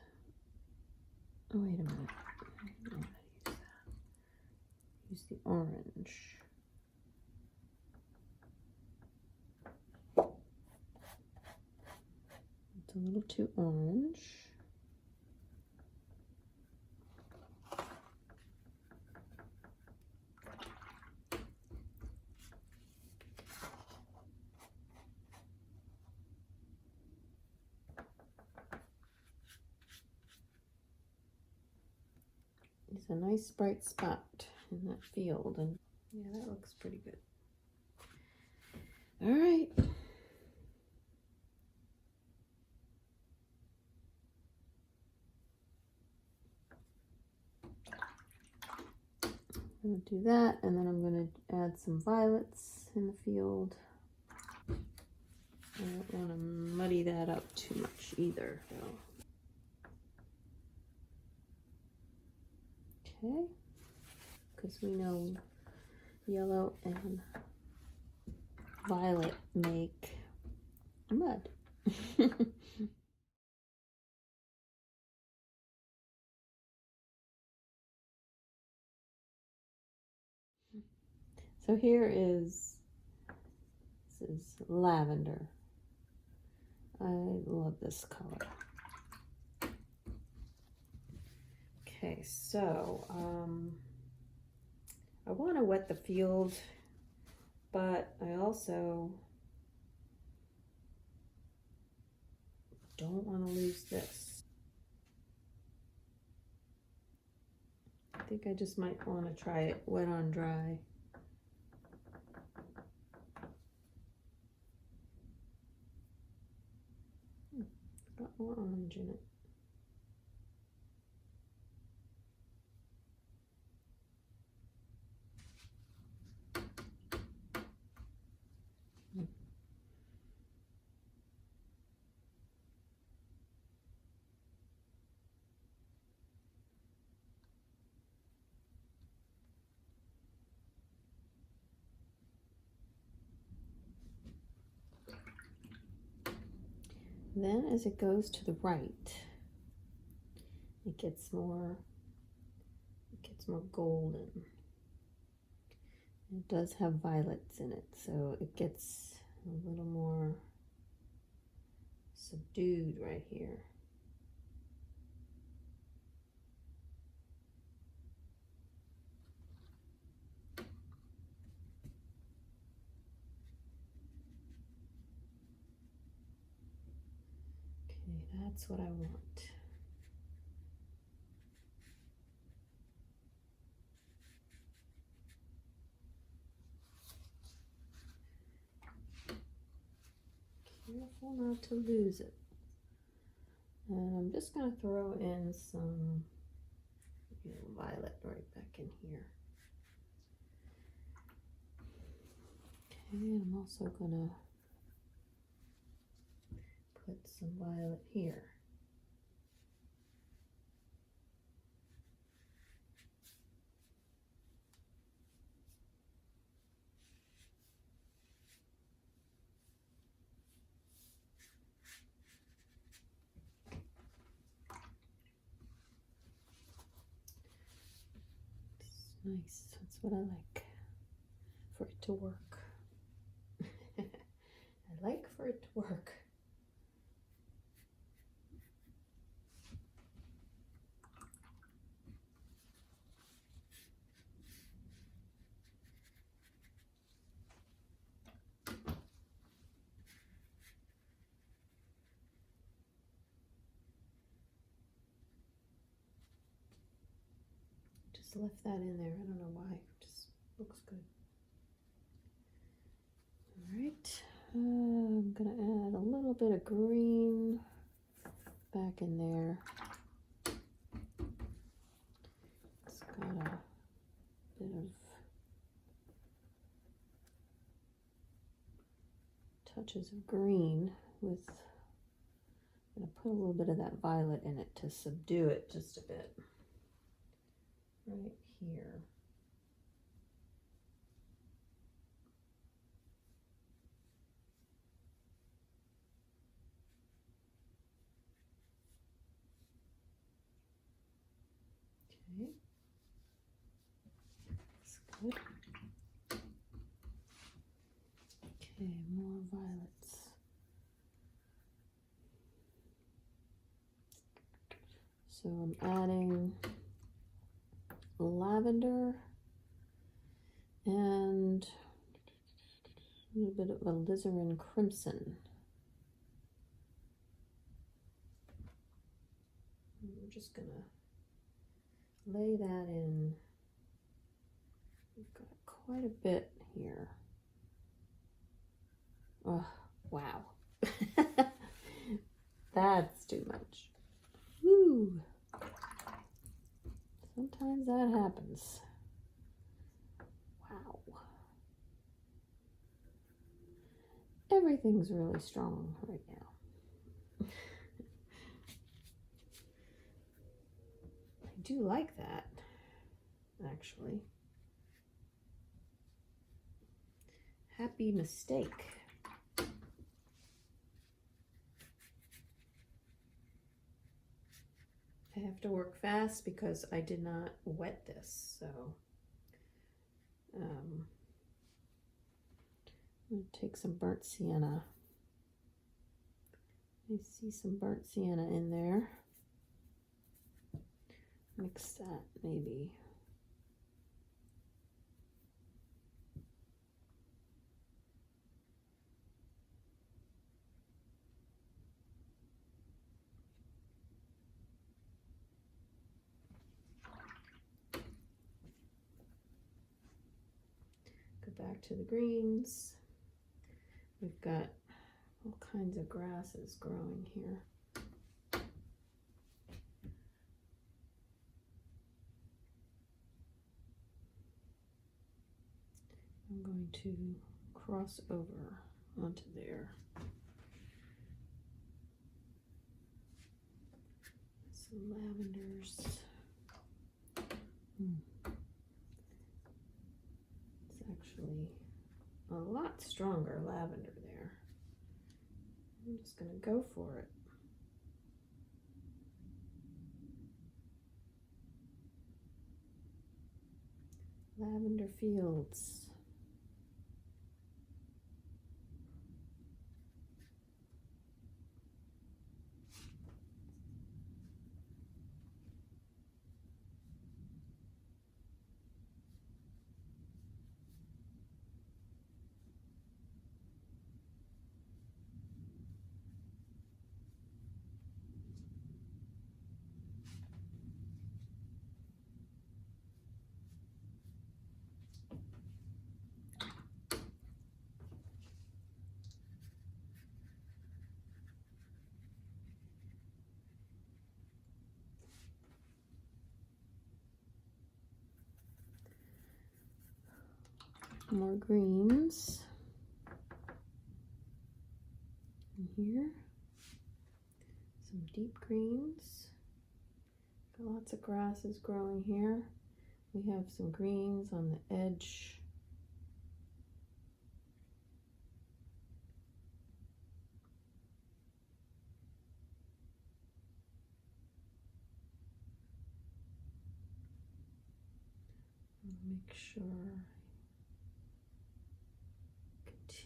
oh wait a minute, I don't know how to use that. Use the orange. It's a little too orange. It's a nice bright spot in that field, and yeah, that looks pretty good. All right. I'm going to do that, and then I'm going to add some violets in the field. I don't want to muddy that up too much either, though. Okay, because we know yellow and violet make mud. So here is, this is lavender. I love this color. Okay, so I want to wet the field, but I also don't want to lose this. I think I just might want to try it wet on dry. Got more orange in it. Then as it goes to the right, it gets more golden. It does have violets in it, so it gets a little more subdued right here. Okay, that's what I want. Careful not to lose it. And I'm just going to throw in some violet right back in here. Okay, I'm also going to put some violet here. Nice, that's what I like, for it to work. I like for it to work. Just left that in there, I don't know why, it just looks good. All right, I'm gonna add a little bit of green back in there. It's got a bit of touches of green with, I'm gonna put a little bit of that violet in it to subdue it just a bit. Right here. Okay. That's good. Okay, more violets. So I'm adding lavender and a little bit of alizarin crimson. And we're just gonna lay that in. We've got quite a bit here. Oh, wow. That's too much. Woo. Sometimes that happens. Wow. Everything's really strong right now. I do like that, actually. Happy mistake. I have to work fast because I did not wet this, so I'm going to take some burnt sienna. I see some burnt sienna in there. Mix that maybe. Back to the greens. We've got all kinds of grasses growing here. I'm going to cross over onto there. Some lavenders. Actually a lot stronger lavender there. I'm just going to go for it. Lavender fields. More greens in here. Some deep greens. Got lots of grasses growing here. We have some greens on the edge. Make sure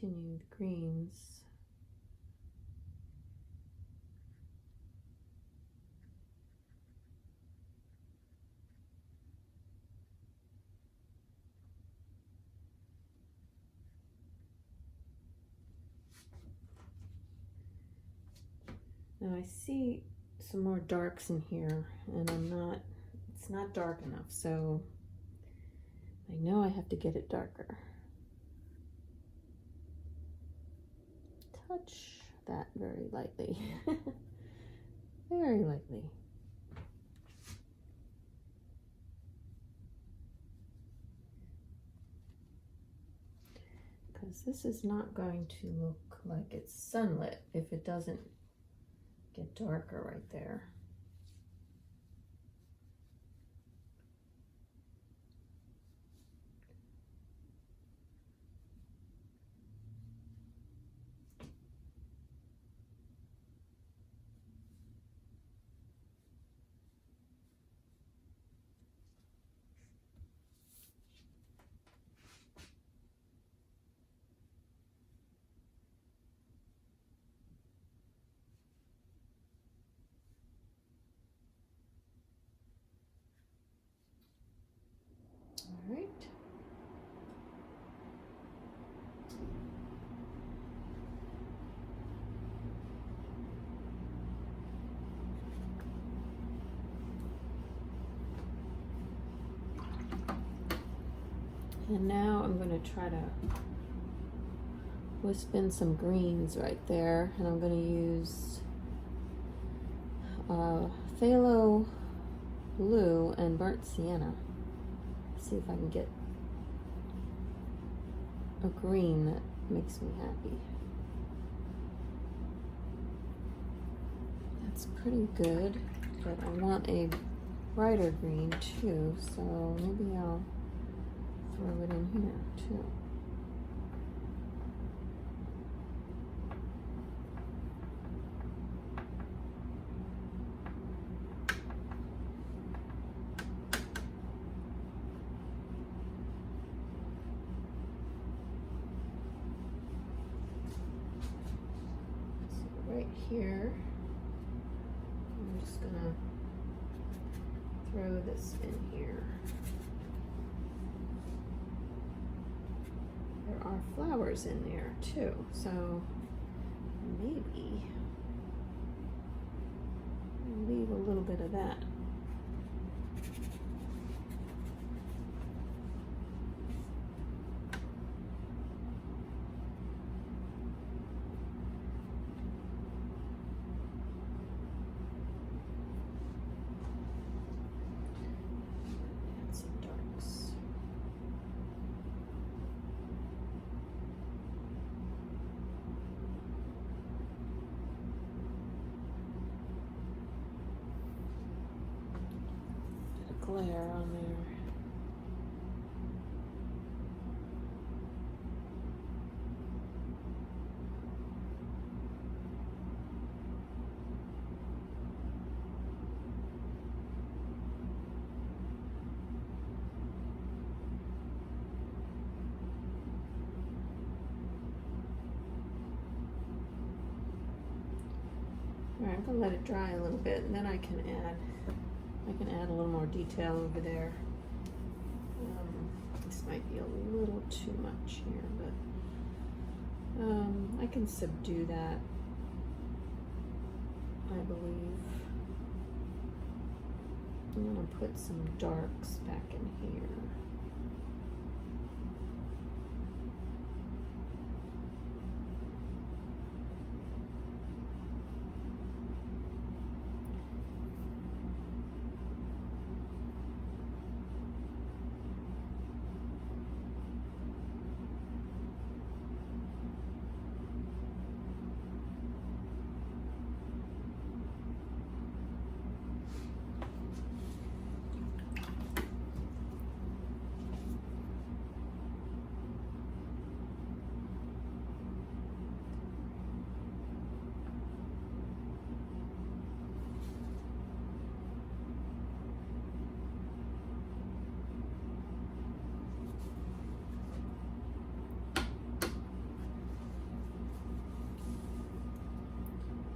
continue the greens. Now I see some more darks in here, and it's not dark enough, so I know I have to get it darker. Touch that very lightly. Very lightly. Because this is not going to look like it's sunlit if it doesn't get darker right there. And now I'm going to try to wisp in some greens right there, and I'm going to use phthalo blue and burnt sienna. See if I can get a green that makes me happy. That's pretty good, but I want a brighter green too, so maybe I'll throw it in here too. So right here, I'm just gonna throw this in here. There are flowers in there too, so maybe I'll leave a little bit of that. Add some darks. Glare on there. All right, I'm gonna let it dry a little bit, and then I can add a little more detail over there. This might be a little too much here, but I can subdue that, I believe. I'm gonna put some darks back in here.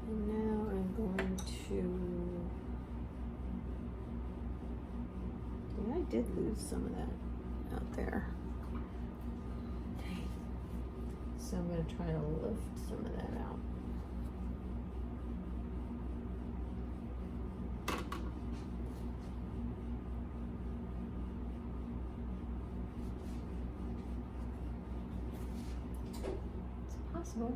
And now I'm going to, yeah, I did lose some of that out there. Okay. So I'm going to try to lift some of that out. It's possible.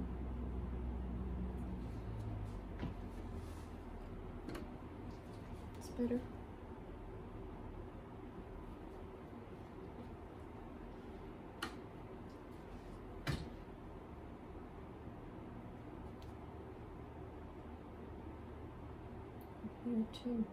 Better. Here too.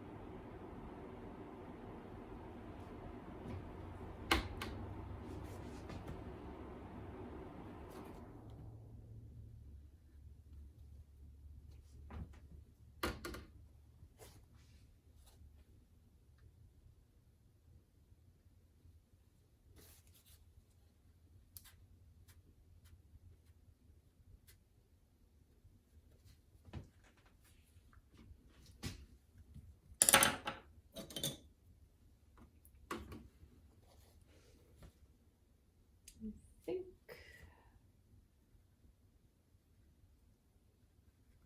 Think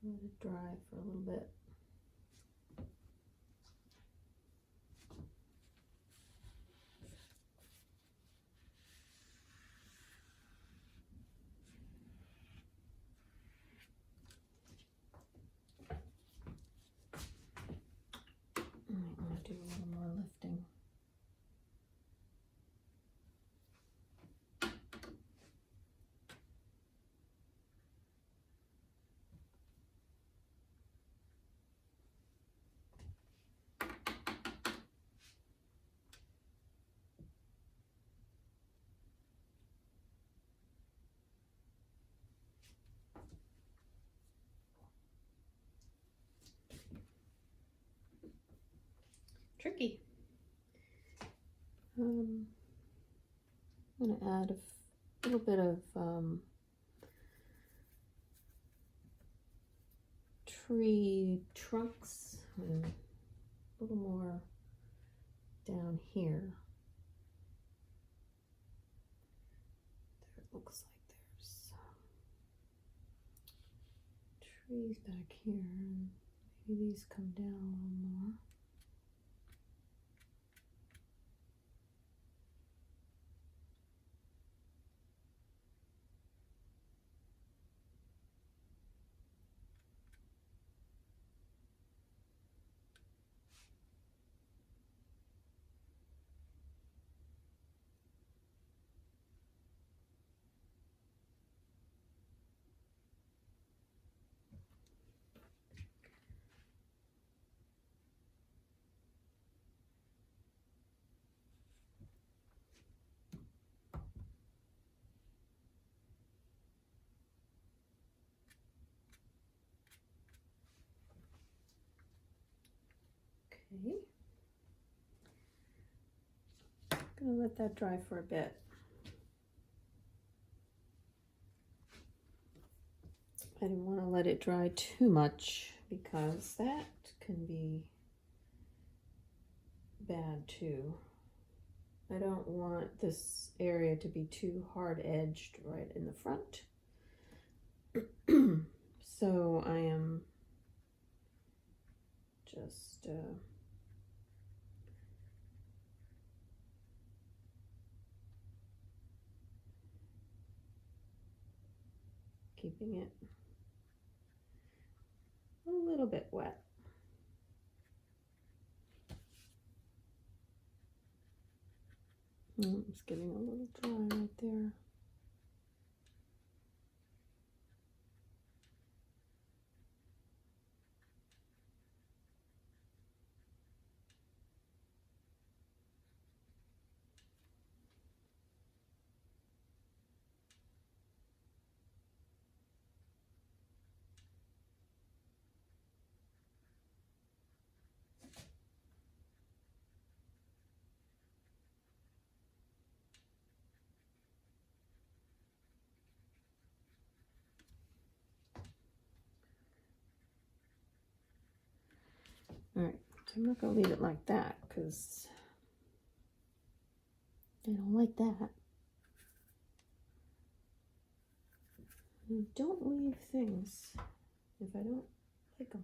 let it dry for a little bit. tricky. I'm going to add a little bit of tree trunks and a little more down here. There it looks like there's trees back here. Maybe these come down a little more. Okay. I'm going to let that dry for a bit. I didn't want to let it dry too much because that can be bad too. I don't want this area to be too hard edged right in the front. So I am just keeping it a little bit wet. It's getting a little dry right there. All right, so I'm not going to leave it like that because I don't like that. And don't leave things if I don't like them.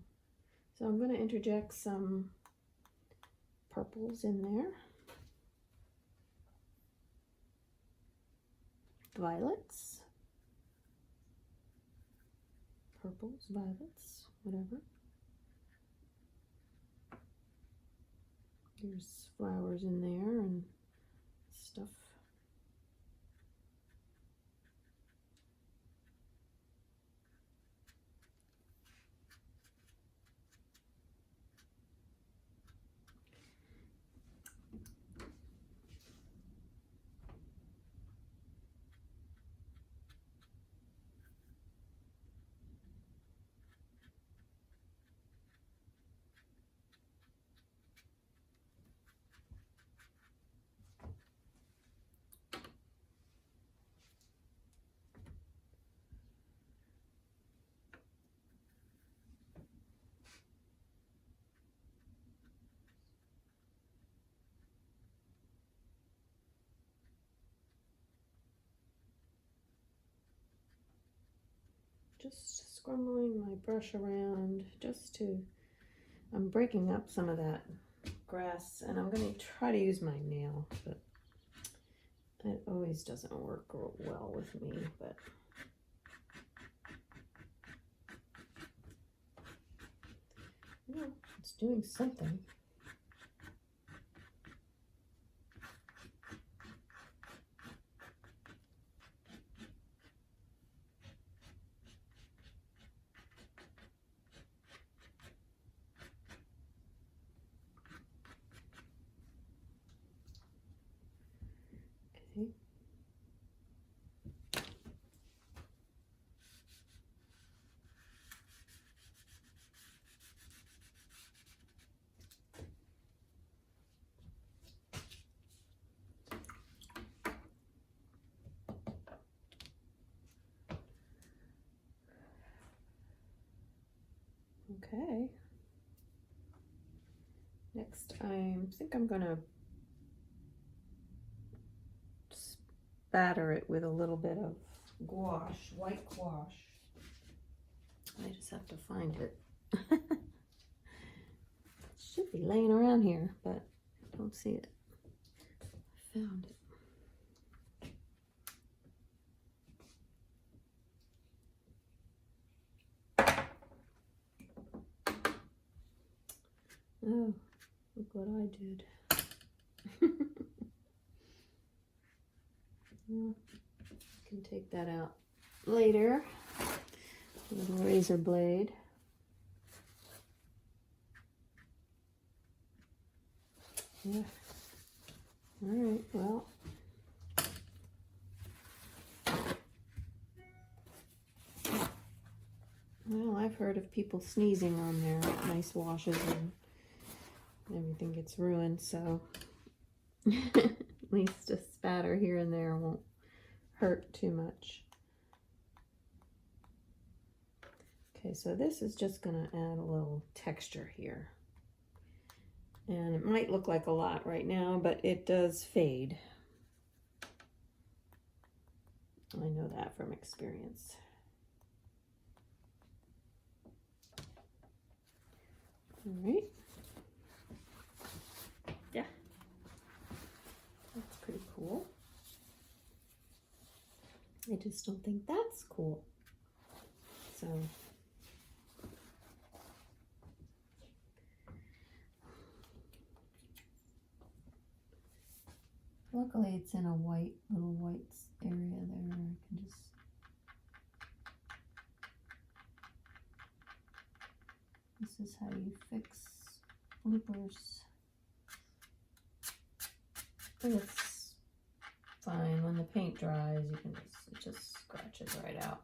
So I'm going to interject some purples in there. Violets. Purples, violets, whatever. There's flowers in there and stuff. Just scrumbling my brush around I'm breaking up some of that grass, and I'm going to try to use my nail, but it always doesn't work well with me, but it's doing something. Okay. Okay. Next, I think I'm gonna spatter it with a little bit of gouache, white gouache. I just have to find it. It should be laying around here, but I don't see it. I found it. Oh, look what I did. Well, can take that out later. A little razor blade. Yeah. All right, well. Well, I've heard of people sneezing on their nice washes and everything gets ruined, so at least a spatter here and there won't hurt too much. Okay, so this is just going to add a little texture here. And it might look like a lot right now, but it does fade. I know that from experience. All right. Yeah. That's pretty cool. I just don't think that's cool. So luckily it's in a little white area there. I can just this is how you fix bloopers. And it's fine. When the paint dries, you can it just scratches right out.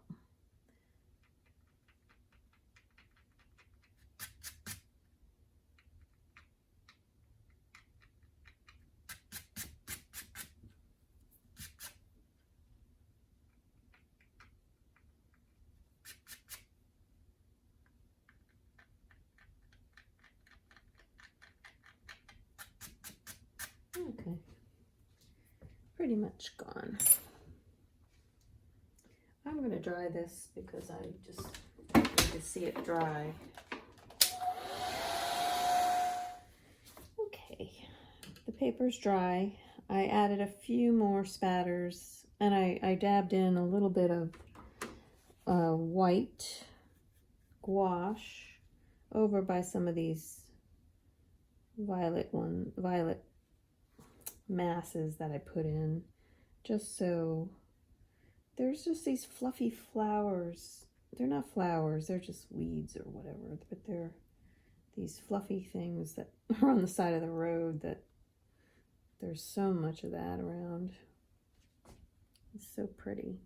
Okay, pretty much gone. I'm going to dry this because I just need to see it dry. Okay, the paper's dry. I added a few more spatters and I dabbed in a little bit of white gouache over by some of these violet masses that I put in, just so there's just these fluffy flowers. They're not flowers, they're just weeds or whatever, but they're these fluffy things that are on the side of the road that there's so much of that around. It's so pretty.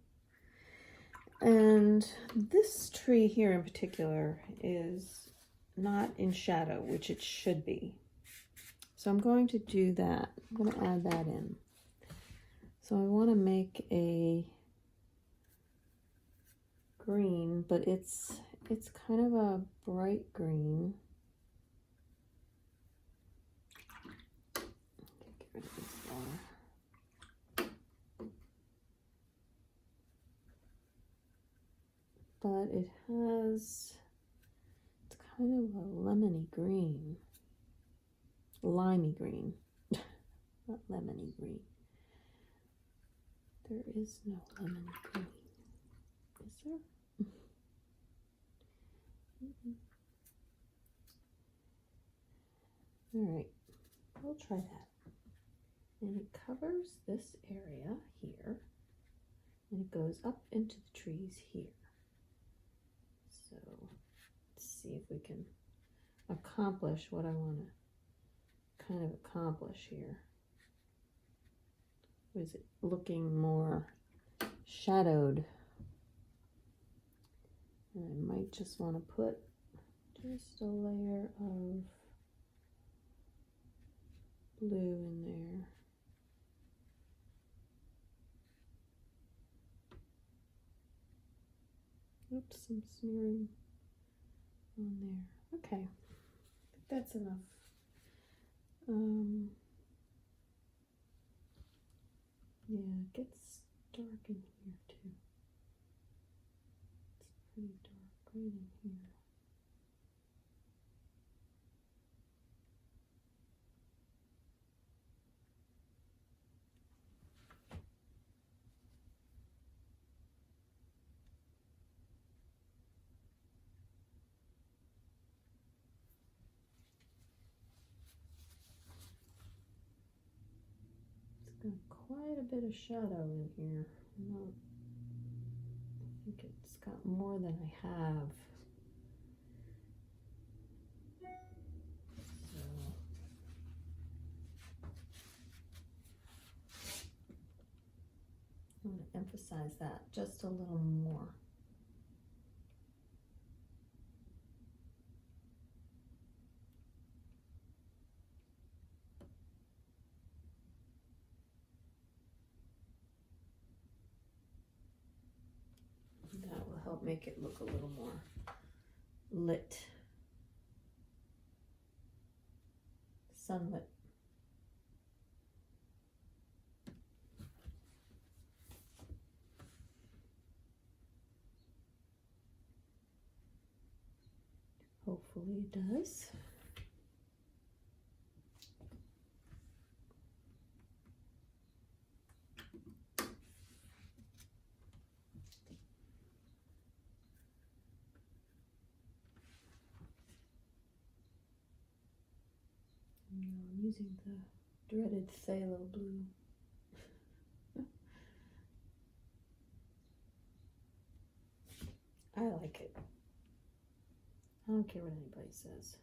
And this tree here in particular is not in shadow, which it should be. So I'm going to do that. I'm going to add that in. So I want to make a green, but it's kind of a bright green. Get rid of this water. But it has, it's kind of a lemony green. Limey green, not lemony green. There is no lemony green, is there? All right, we'll try that. And it covers this area here, and it goes up into the trees here. So let's see if we can accomplish what I want to kind of accomplish here. Is it looking more shadowed? And I might just want to put just a layer of blue in there. Oops, I'm smearing on there. Okay, that's enough. Yeah, it gets dark in here too. It's pretty dark right in here. Quite a bit of shadow in here. I think it's got more than I have. So I'm going to emphasize that just a little more. That will help make it look a little more lit, sunlit. Hopefully it does. I'm using the dreaded phthalo blue. I like it. I don't care what anybody says.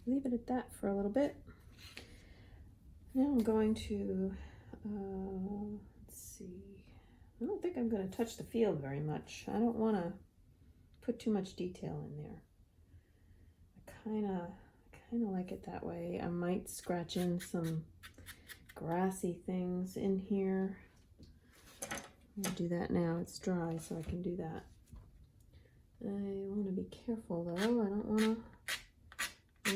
Leave it at that for a little bit. Now I'm going to, let's see, I don't think I'm going to touch the field very much. I don't want to put too much detail in there. I kind of like it that way. I might scratch in some grassy things in here. I'm going to do that now. It's dry, so I can do that. I want to be careful though. I don't want to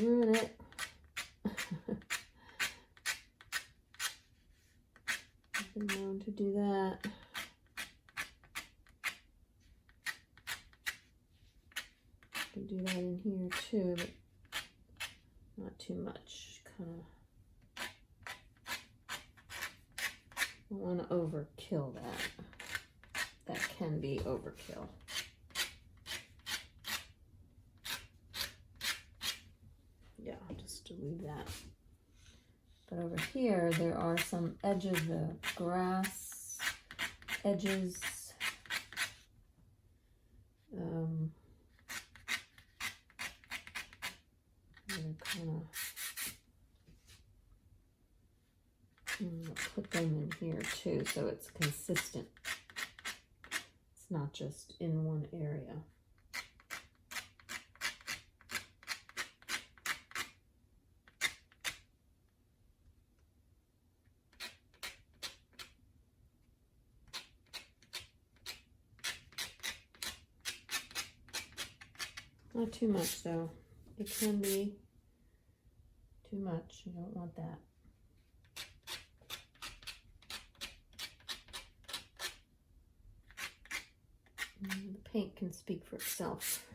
ruin it. I've been known to do that. I can do that in here too, but not too much. Kind of don't want to overkill that. That can be overkill. Yeah, just to leave that. But over here, there are some edges, the grass edges. I'm gonna put them in here too, so it's consistent. It's not just in one area. Not too much though. It can be too much. You don't want that. The paint can speak for itself.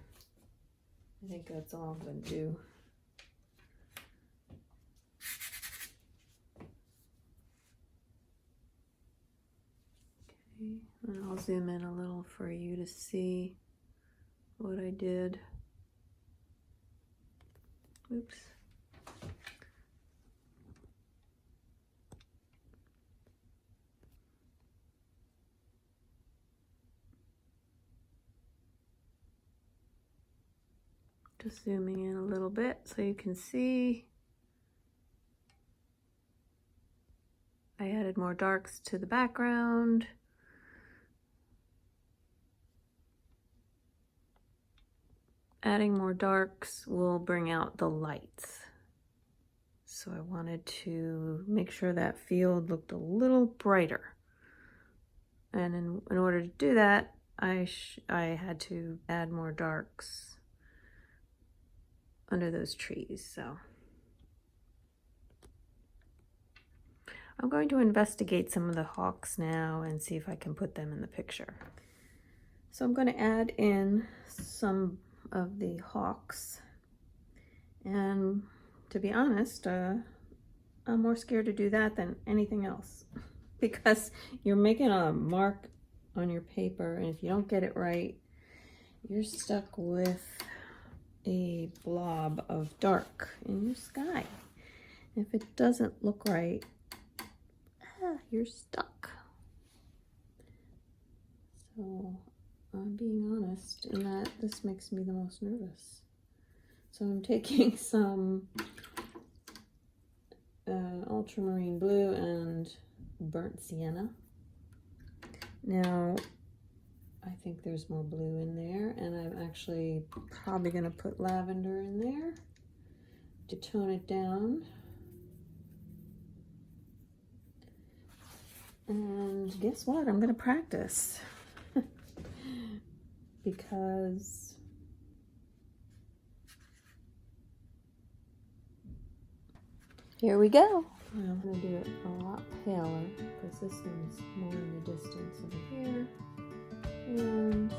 I think that's all I'm going to do. Okay, and I'll zoom in a little for you to see what I did. Oops. Just zooming in a little bit so you can see. I added more darks to the background. Adding more darks will bring out the lights. So I wanted to make sure that field looked a little brighter. And in order to do that, I had to add more darks under those trees. So I'm going to investigate some of the hawks now and see if I can put them in the picture. So I'm going to add in some of the hawks, and to be honest, I'm more scared to do that than anything else, because you're making a mark on your paper, and if you don't get it right, you're stuck with a blob of dark in your sky. If it doesn't look right, you're stuck. So I'm being honest in that this makes me the most nervous. So I'm taking some ultramarine blue and burnt sienna. Now, I think there's more blue in there, and I'm actually probably going to put lavender in there to tone it down. And guess what? I'm going to practice. Because here we go. I'm going to do it a lot paler because this one's more in the distance over here. And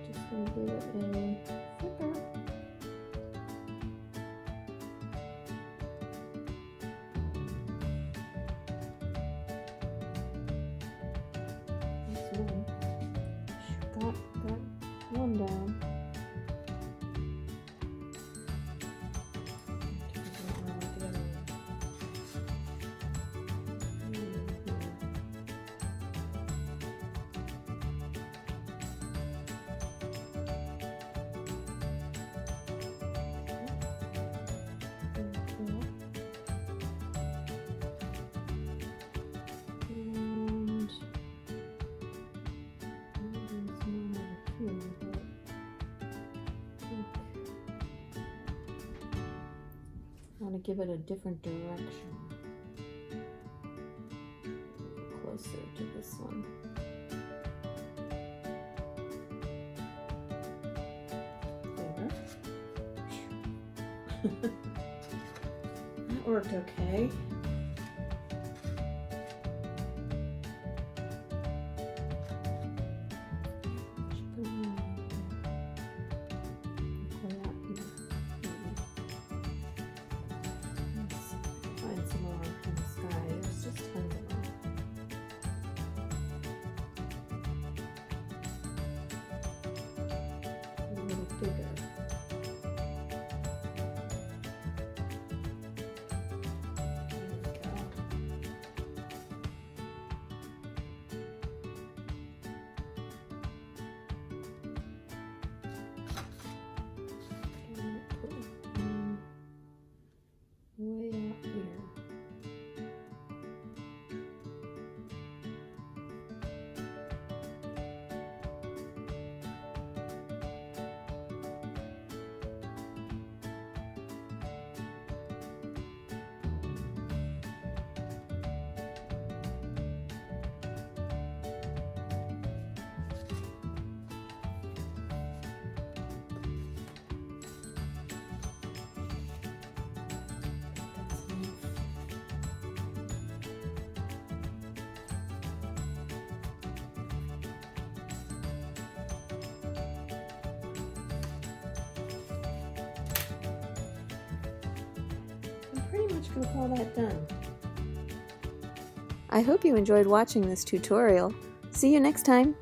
just going to give it a flicker. Got one down. I want to give it a different direction, closer to this one. There. That worked okay. Bigger. Way out here. Pretty much gonna call that done. I hope you enjoyed watching this tutorial. See you next time.